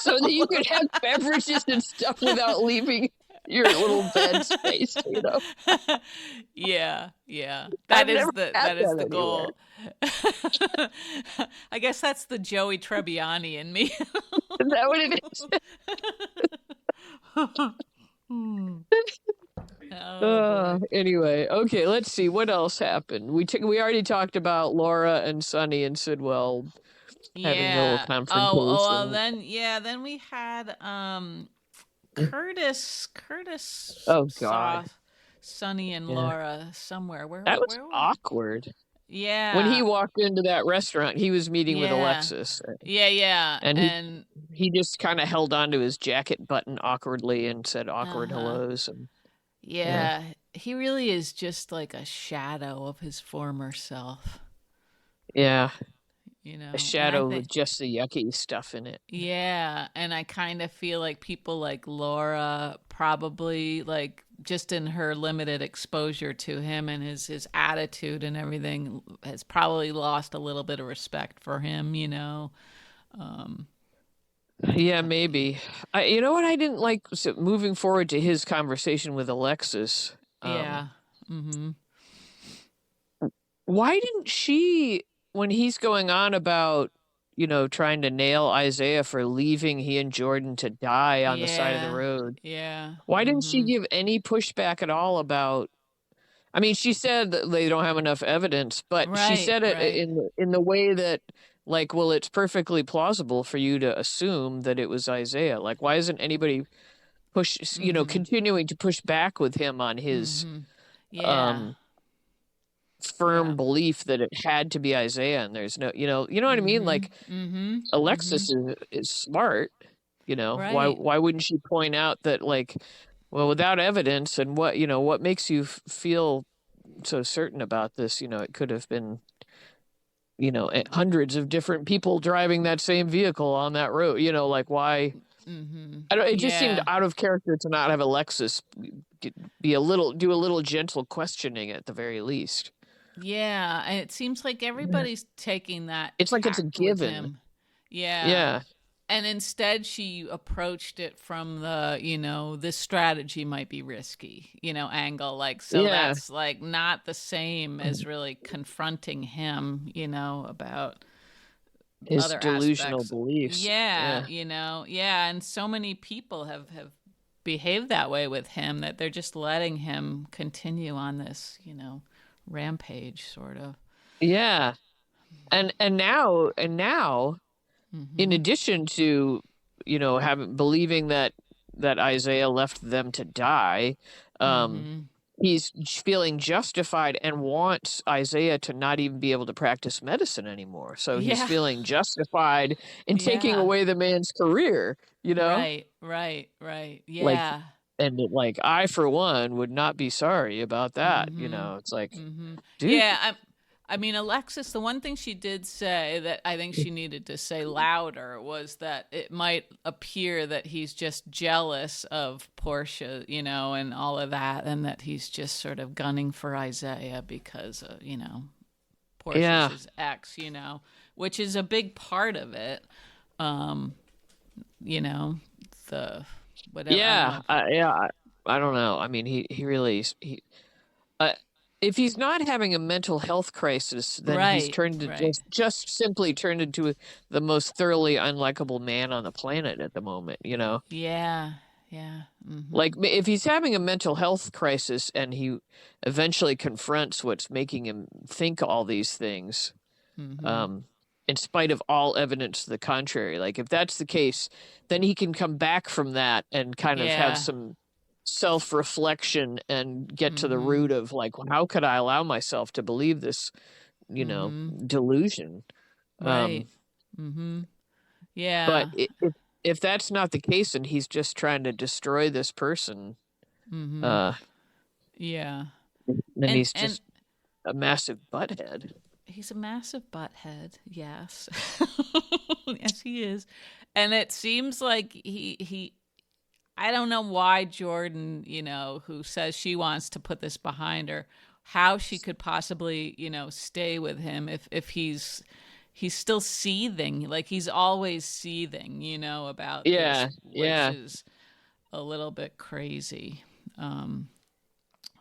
so that you could have beverages and stuff without leaving your little bed space. Yeah, yeah. I've That is never the had that is that the anywhere. goal. I guess that's the Joey Tribbiani in me. Is that what it is? Hmm. Oh boy. Anyway, okay, let's see what else happened. We already talked about Laura and Sonny and Sidwell having a little Yeah. Oh, well confrontation. then we had Curtis Oh saw God, Sonny and yeah, Laura somewhere. that was Where were awkward. When he Yeah. walked into that restaurant, he was meeting with Yeah. Alexis, Yeah, yeah. and And he just kind of held onto his jacket button awkwardly and said awkward uh-huh. hellos, and yeah, Yeah, he really is just like a shadow of his former self, yeah, a And I shadow think with just the yucky stuff in it. yeah, and I kind of feel like people like Laura probably like just in her limited exposure to him and his attitude and everything has probably lost a little bit of respect for him. Um Yeah, but maybe. You know what I didn't like? So moving forward to his conversation with Alexis, yeah. Mhm. why didn't she, when he's going on about, trying to nail Isaiah for leaving he and Jordan to die on the side of the Yeah. road, Yeah. why didn't she Mhm. give any pushback at all about? I mean, she said that they don't have enough evidence, but she Right, said it right. in the way that, like, well, it's perfectly plausible for you to assume that it was Isaiah. Like, why isn't anybody Mhm. continuing to push back with him on his Mhm. Yeah. um Yeah. firm belief that it had to be Isaiah, and there's no, you know what I mean? Mhm. Like, Mhm. Mhm. Alexis is smart, why Right. why wouldn't she point out that, like, well, without evidence, and what makes you feel so certain about this, it could have been, hundreds of different people driving that same vehicle on that road, like, why? Mhm. I don't. It just seemed Yeah. out of character to not have Alexis do a little gentle questioning at the very least. Yeah, and it seems like Yeah. everybody's taking that It's like it's a tact with given. him. Yeah. Yeah. And instead she approached it from this strategy might be risky, angle, like, so Yeah. that's like not the same as really confronting him, about His other delusional aspects. beliefs. Yeah, Yeah. yeah, and so many people have behaved that way with him that they're just letting him continue on this rampage sort of. Yeah. And now in Mhm. addition to, having believing that Isaiah left them to die, um Mhm. he's feeling justified and wants Isaiah to not even be able to practice medicine anymore. So he's Yeah. feeling justified in taking Yeah. away the man's career, Right, right, right. like, Yeah. like, I for one would not be sorry about that. Mhm. It's like, Mhm. dude. Yeah, I mean, Alexis, the one thing she did say that I think she needed to say louder was that it might appear that he's just jealous of Portia, and all of that, and that he's just sort of gunning for Isaiah because Portia's Yeah. his ex, which is a big part of it. Um, you know, the whatever, I don't Yeah, know. I don't know. I mean, he really uh, if he's not having a mental health crisis, then he's Right, turned to right. just simply turned into the most thoroughly unlikable man on the planet at the moment. Yeah, yeah. Like, Mhm. if he's having a mental health crisis and he eventually confronts what's making him think all these things, Mhm. um, in spite of all evidence to the contrary. Like, if that's the case, then he can come back from that and kind of have Yeah. some self-reflection and get to the Mhm. root of, like, well, how could I allow myself to believe this, Mhm. delusion? Right. Um, Mhm. but Yeah. if that's not the case and he's just trying to destroy this person, Mm-hmm. Uh, Yeah. and he's And just a massive butthead. he's a massive butthead. Yes. Yes, he is. And it seems like he I don't know why Jordan, who says she wants to put this behind her, how she could possibly, stay with him if he's still seething, like he's always seething, about this, Yeah, which yeah, is a little bit crazy. Um,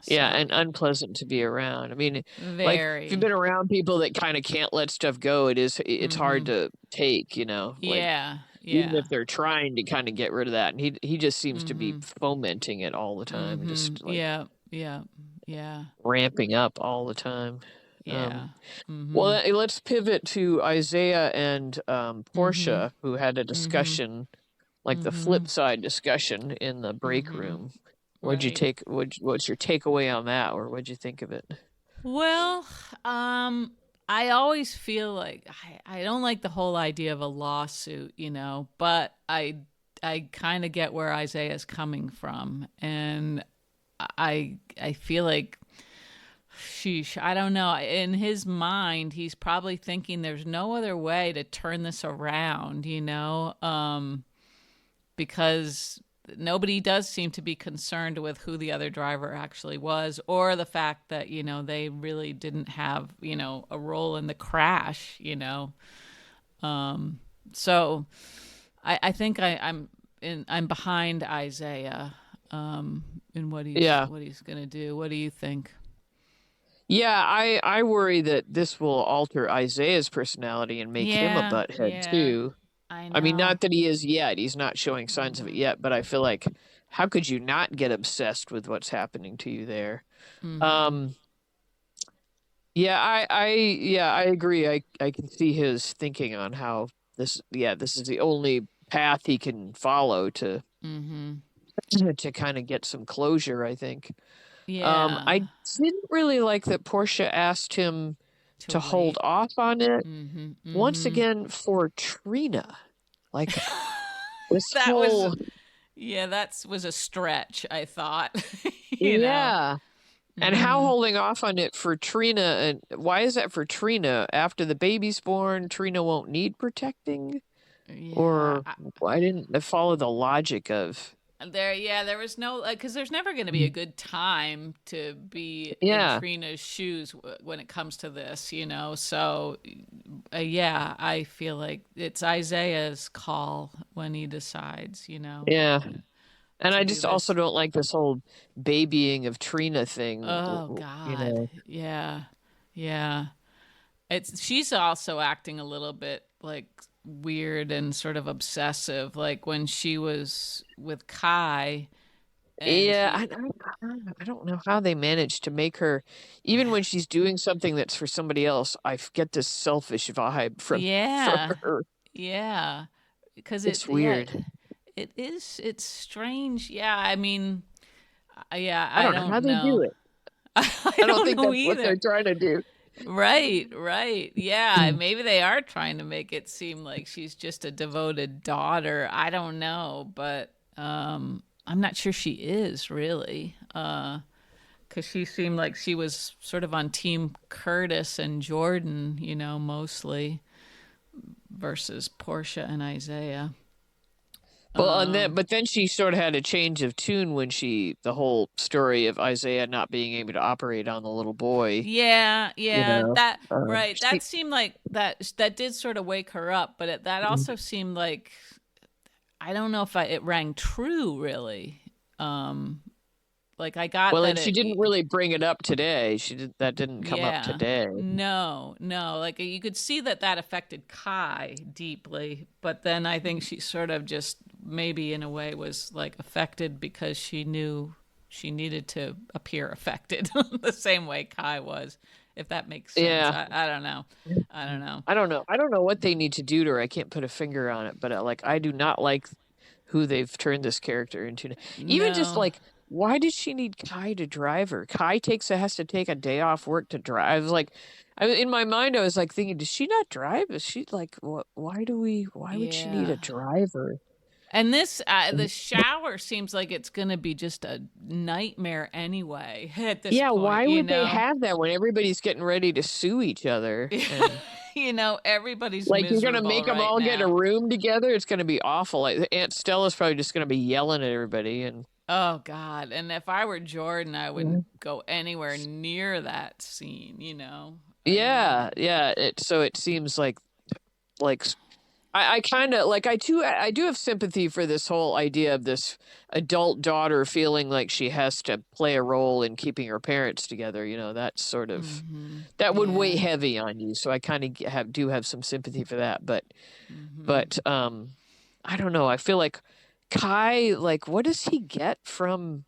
yeah, so and unpleasant to be around. I mean, like if you've very. been around people that kind of can't let stuff go, it's hard Mhm. to take, like Yeah, even yeah. if they're trying to kind of get rid of that, and he just seems to be Mhm. fomenting it all the time, Mhm. just like Yeah, yeah. Yeah. ramping up all the time. Um, Yeah. well, Mhm. let's pivot to Isaiah and Mhm. Portia, who had a Mhm. discussion, like the flip Mhm. side discussion in the break Mhm. room. Right. What's your takeaway on that, or what'd you think of it? Well, I always feel like I don't like the whole idea of a lawsuit, but I kind of get where Isaiah's coming from, and I feel like, sheesh, I don't know. In his mind, he's probably thinking there's no other way to turn this around, because nobody does seem to be concerned with who the other driver actually was, or the fact that they really didn't have a role in the crash. So I think I'm behind Isaiah, in Yeah, what he's gonna do. What do you think? yeah. I worry that this will alter Isaiah's personality and make him a Yeah, butthead yeah, too. I I mean, know. not that he is yet. He's not showing signs of it Mhm. yet, but I feel like how could you not get obsessed with what's happening to you there? Mhm. Um, yeah, I agree. I can see his thinking on how this is the only path he can follow to Mhm. to kind of get some closure, I think. Yeah. I didn't really like that Portia asked him To to hold wait. off on it Mhm. once Mhm. again for Trina. Like this That was whole Yeah, that was a stretch, I thought. you know. yeah. And how Mhm. holding off on it for Trina, and why is that for Trina? After the baby's born, Trina won't need protecting? Yeah. Or why didn't I follow the logic of There was no, because there's never going to be a good time to be in yeah, Trina's shoes when it comes to this, So, yeah, I feel like it's Isaiah's call when he decides, yeah. And to I do just also this. don't like this whole babying of Trina thing, Oh you God, know. yeah, yeah. She's also acting a little bit like weird and sort of obsessive, like when she was with Kai and Yeah, he. I don't know how they managed to make her, even when she's doing something that's for somebody else, get this selfish vibe from Yeah, her. yeah, because It's weird. it's strange. Yeah, I mean, yeah, I I don't know how don't they know. do it. I I don't don't think know that's what they're either. trying to do. Right, right. Yeah, maybe they are trying to make it seem like she's just a devoted daughter. I don't know, but I'm not sure she is really. Cuz she seemed like she was sort of on team Curtis and Jordan, mostly versus Portia and Isaiah. Well, and Um but then she sort of had a change of tune when the whole story of Isaiah not being able to operate on the little boy, yeah, you yeah, know. that right. That She, seemed like that did sort of wake her up, but that also seemed like, I don't know if it rang true really. Um, like I got well, that and she didn't really bring it up today. That didn't come up yeah, today. no, no, like you could see that affected Kai deeply, but then I think she sort of just maybe in a way was like affected because she knew she needed to appear affected the same way Kai was, if that makes sense. Yeah. I don't know. I don't know. I don't know. I don't know what they need to do to her. I can't put a finger on it, but like I do not like who they've turned this character into. Even just No. like, why does she need Kai to drive her? Kai has to take a day off work to drive. I was like, in my mind, I was like thinking, does she not drive? Is she like, what? Why would she need a Yeah. driver? And this, the shower seems like it's going to be just a nightmare anyway at this Yeah, point, why you would they know? have that when everybody's getting ready to sue each other? And You know, everybody's like you're gonna make miserable them right all get a now. room together. It's gonna be awful. Like Aunt Stella's probably just gonna be yelling at everybody. And Oh God. And if I were Jordan, I yeah, wouldn't go anywhere near that scene, you know? I yeah, mean, yeah. So it seems like I kind of like I do have sympathy for this whole idea of this adult daughter feeling like she has to play a role in keeping her parents together. You know, that sort of mm-hmm. that would weigh Yeah. heavy on you. So I kind of have some sympathy for that. Mm-hmm. But I don't know. I feel like Kai, like, what does he get from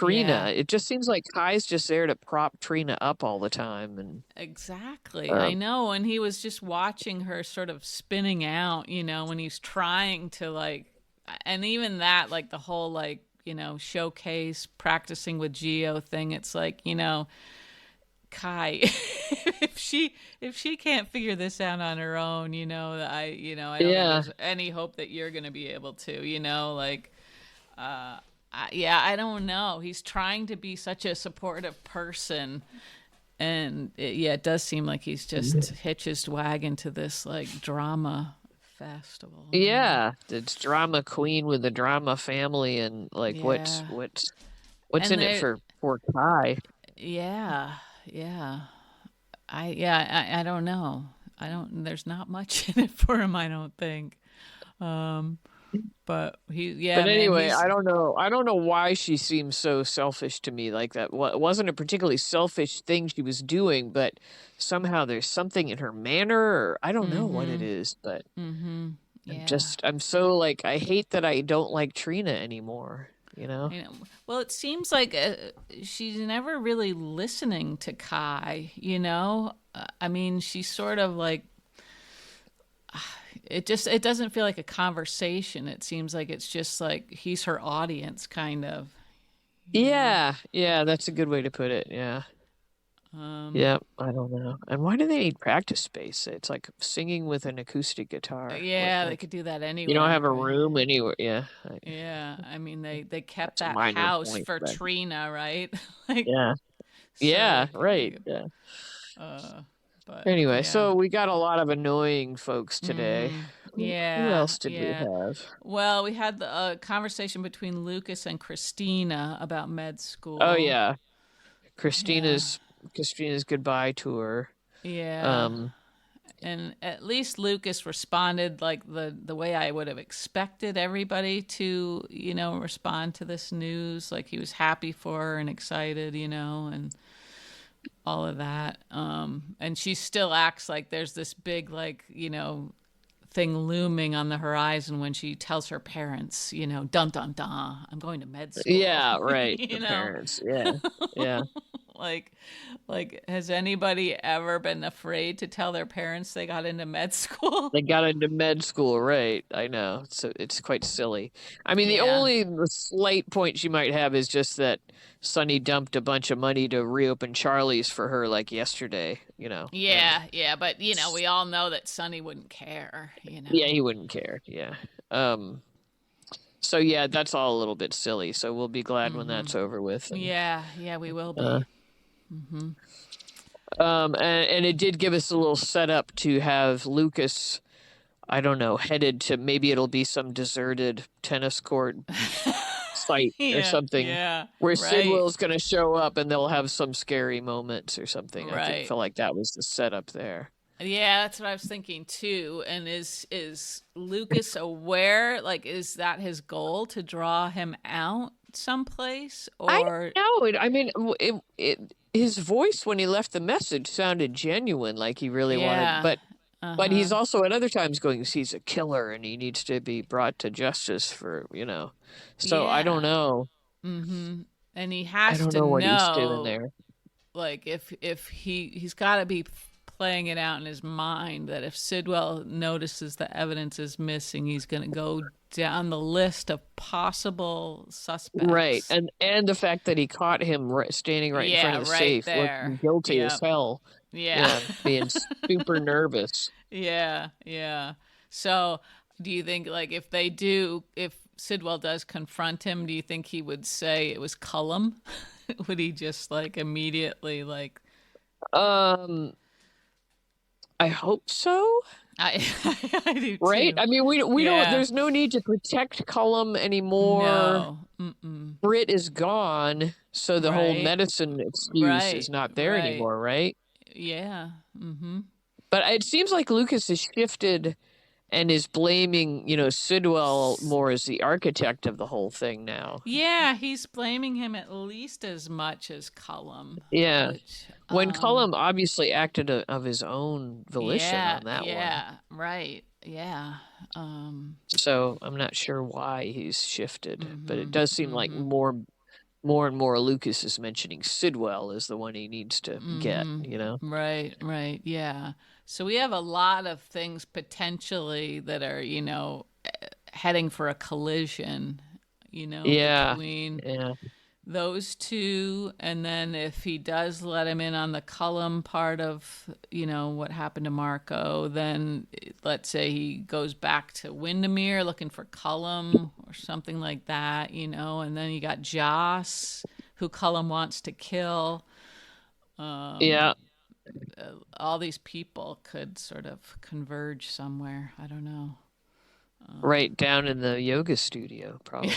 Yeah. Trina? It just seems like Kai's just there to prop Trina up all the time, and Exactly. I um, know. And he was just watching her sort of spinning out, you know, when he's trying to like, and even that, like the whole like, you know, showcase practicing with Geo thing. It's like, you know, Kai, if she can't figure this out on her own, I don't think yeah, there's any hope that you're gonna be able to, you know, like, yeah, I don't know. He's trying to be such a supportive person, and yeah, it does seem like he's just hitched his wagon to this like drama festival, you know? yeah, it's drama queen with the drama family, and like, Yeah, what's and in it they, for poor Kai? yeah, yeah. I don't know. I don't. There's not much in it for him. I don't think. Um, but yeah, But man, anyway, he's I don't know. I don't know why she seems so selfish to me like that. It wasn't a particularly selfish thing she was doing, but somehow there's something in her manner, or I don't know what it mm-hmm, is, but mm-hmm, I'm yeah. just, I'm so like, I hate that I don't like Trina anymore, you know? You know, well, it seems like she's never really listening to Kai. You know, I mean, she's sort of like it doesn't feel like a conversation. It seems like it's just like he's her audience, kind of. You know. Yeah, yeah, that's a good way to put it. Yeah. Um, Yeah, I don't know. And why do they need practice space? It's like singing with an acoustic guitar. What, yeah, they like, could do that you don't anywhere, have a right? room anywhere. Yeah, Yeah, I mean they kept that's a that minor house point, for but Trina, right? Like yeah. so Yeah, they right. could, Yeah. uh, but Anyway, yeah. so we got a lot of annoying folks today. Mm, Who yeah, else did we yeah. have? Well, we had the conversation between Lucas and Christina about med Oh school. yeah, Yeah, Christina's goodbye tour. yeah. Um, And at least Lucas responded like the way I would have expected everybody to, you know, respond to this news. Like he was happy for her and excited, you know, and all of that. And she still acts like there's this big, like, you know, thing looming on the horizon when she tells her parents, you know, dun dun dun, I'm going to med school. yeah, right. The You know, parents. Yeah, yeah. like has anybody ever been afraid to tell their parents they got into med school? They got into med school, right? I know. So it's quite silly. I mean, the Yeah. only slight point she might have is just that Sonny dumped a bunch of money to reopen Charlie's for her like yesterday, you know. And Yeah, yeah, but you know, we all know that Sonny wouldn't care, you yeah, know. he wouldn't care. Yeah. Um so yeah, that's all a little bit silly. So we'll be glad when Mhm. that's over with. And Yeah, yeah, we will uh be. Mhm. and it did give us a little setup to have Lucas, I don't know, headed to, maybe it'll be some deserted tennis court site or Yeah, something yeah, where right. Sidwell's going to show up and they'll have some scary moments or something. I think Right. felt like that was the setup there. Yeah, that's what I was thinking too. And is Lucas aware? Like, is that his goal to draw him out someplace? I Or don't know. I mean, his voice when he left the message sounded genuine, like he really wanted, yeah, but he's uh-huh, also at other times going, he's a killer and he needs to be brought to justice for, you know. So I don't yeah, know. mm-hmm. And he I has don't to know what he's doing know, there. like, if he's got to be playing it out in his mind that if Sidwell notices the evidence is missing, he's going to go down the list of possible Right. suspects. And the fact that he caught him standing right in front Yeah, of the right safe, there. looking guilty as Yep. hell. Yeah. Yeah, being super nervous. Yeah, yeah. So, Do you think, like, if Sidwell does confront him, do you think he would say it was Cullum? Would he just like immediately like? Um, I hope so. I I do Right? too. I mean, we don't. Yeah. There's no need to protect Cullum anymore. No. Mm-mm. Britt is gone, so the whole Right. medicine excuse is Right. not there Right. anymore, right? Yeah. Mm-hmm. But it seems like Lucas has shifted and is blaming, Sidwell more as the architect of the whole thing now. Yeah, he's blaming him at least as much as Cullum, Yeah. which When Cullum obviously acted of his own volition yeah, on that one. yeah, right. Yeah. So I'm not sure why he's shifted, but it Mm-hmm, does seem like mm-hmm, more and more Lucas is mentioning Sidwell as the one he needs to get, mm-hmm. Right, right. Yeah. So we have a lot of things potentially that are, heading for a collision, Yeah. between Yeah. those two. And then if he does let him in on the Cullum part of, what happened to Marco, then let's say he goes back to Windermere looking for Cullum or something like that, and then you got Joss, who Cullum wants to kill. Yeah. All these people could sort of converge somewhere. I don't know. Right down in the yoga studio, probably.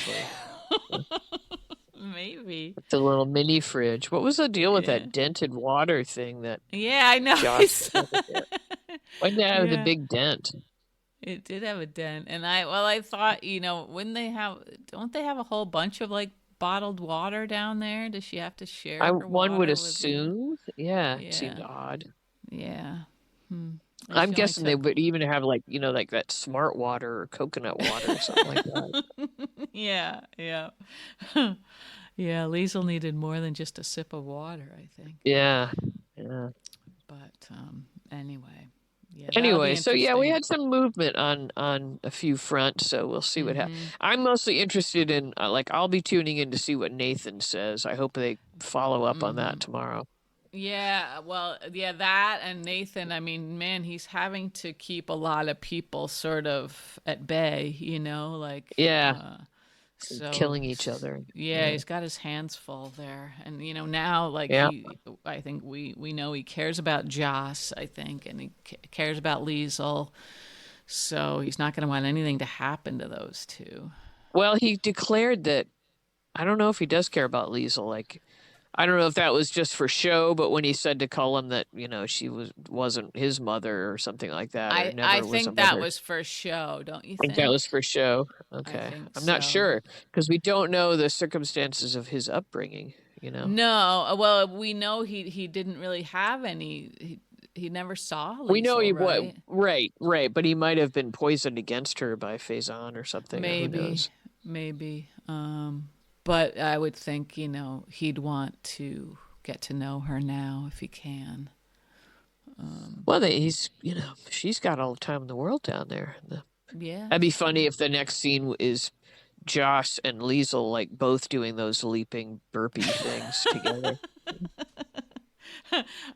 Maybe. The little mini fridge. What was the deal with Yeah. that dented water thing that Yeah, I know. Josh had to get? Why did it have the Yeah. big dent? It did have a dent. And I thought, don't they have a whole bunch of like bottled water down there? Does she have to share her One would water with the? assume. Yeah, it seemed Yeah. odd. Yeah. Hmm. I'm She only guessing they took. would even have like that smart water or coconut water or something like that. Yeah, yeah. Yeah, Liesl needed more than just a sip of water, I think. Yeah. Yeah. But anyway, yeah, that'll be Anyway, so yeah, we interesting. had some movement on a few fronts, so we'll see what happens. Mm-hmm. I'm mostly interested in I'll be tuning in to see what Nathan says. I hope they follow up on that Mm-hmm. tomorrow. Yeah, well, yeah, that and Nathan, I mean, man, he's having to keep a lot of people sort of at bay, like Yeah, so killing each other. yeah, he's got his hands full there. And now like Yeah. I think we know he cares about Joss, I think, and he cares about Liesl. So he's not going to want anything to happen to those two. Well, he declared that I don't know if he does care about Liesl. Like, I don't know if that was just for show, but when he said to Cullum that she wasn't his mother or something like that, or I never was a think that mother. was for show, don't you I think that think? was for show. I Okay, think I'm not so. sure because we don't know the circumstances of his upbringing. No, well, we know he didn't really have any. He never saw We know Liesl, right? right, but he might have been poisoned against her by Faison or something, or who Maybe, knows? maybe. But I would think he'd want to get to know her now if he can. Well, she's got all the time in the world down there. Yeah. That'd be funny if the next scene is Joss and Liesl like both doing those leaping burpee things together.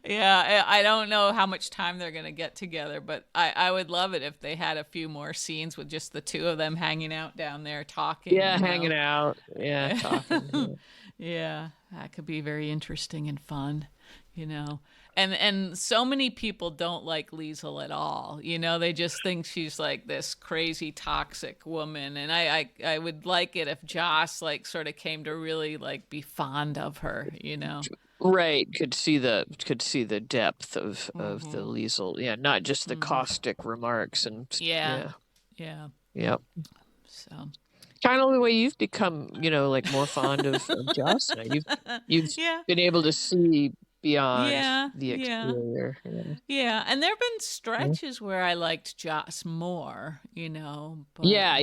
Yeah, I don't know how much time they're going to get together, but I would love it if they had a few more scenes with just the two of them hanging out down there talking. Yeah, hanging out. Yeah, talking. Yeah, that could be very interesting and fun, And so many people don't like Liesl at all. They just think she's like this crazy toxic woman. And I would like it if Joss like sort of came to really like be fond of her, Right, could see the depth of the Liesl. Yeah, not just the caustic remarks and Yeah. Yeah. Yep. So Kind of the way you've become, like more fond of Joss now. You've yeah. been able to see beyond Yeah. the Yeah. exterior. Yeah. And there have been stretches where I liked Joss more, but Yeah.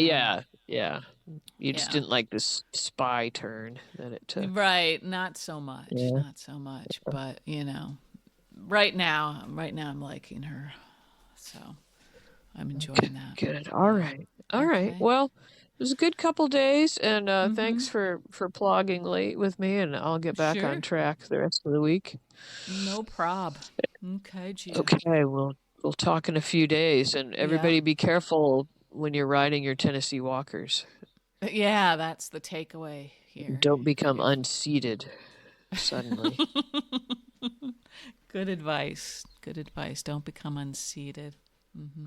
You just yeah. didn't like this spy turn that it took. Right, not so much. Yeah. Not so much, but right now I'm liking her. So I'm enjoying that. Good. All right. Okay. Well, it was a good couple days, and thanks for plogging late with me, and I'll get back Sure. on track the rest of the week. No prob. Okay, Gia. Okay, we'll talk in a few days, and everybody be careful when you're riding your Tennessee Walkers. Yeah, that's the takeaway here. Don't become unseated suddenly. Good advice. Good advice. Don't become unseated.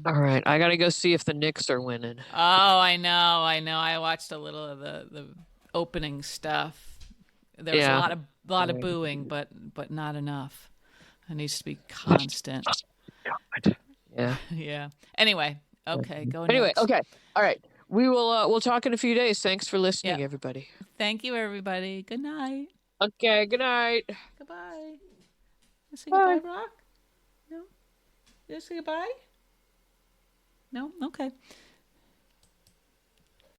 All right, I gotta go see if the Knicks are winning. Oh, I know. I watched a little of the opening stuff. There was a lot of booing, but not enough. It needs to be constant. God. Yeah. Yeah. Anyway, okay, go Anyway, next. okay. All right. We will we'll talk in a few days. Thanks for listening, everybody. Thank you, everybody. Good night. Okay, good night. Goodbye. You say goodbye, Brock? No? You say goodbye? No? Okay.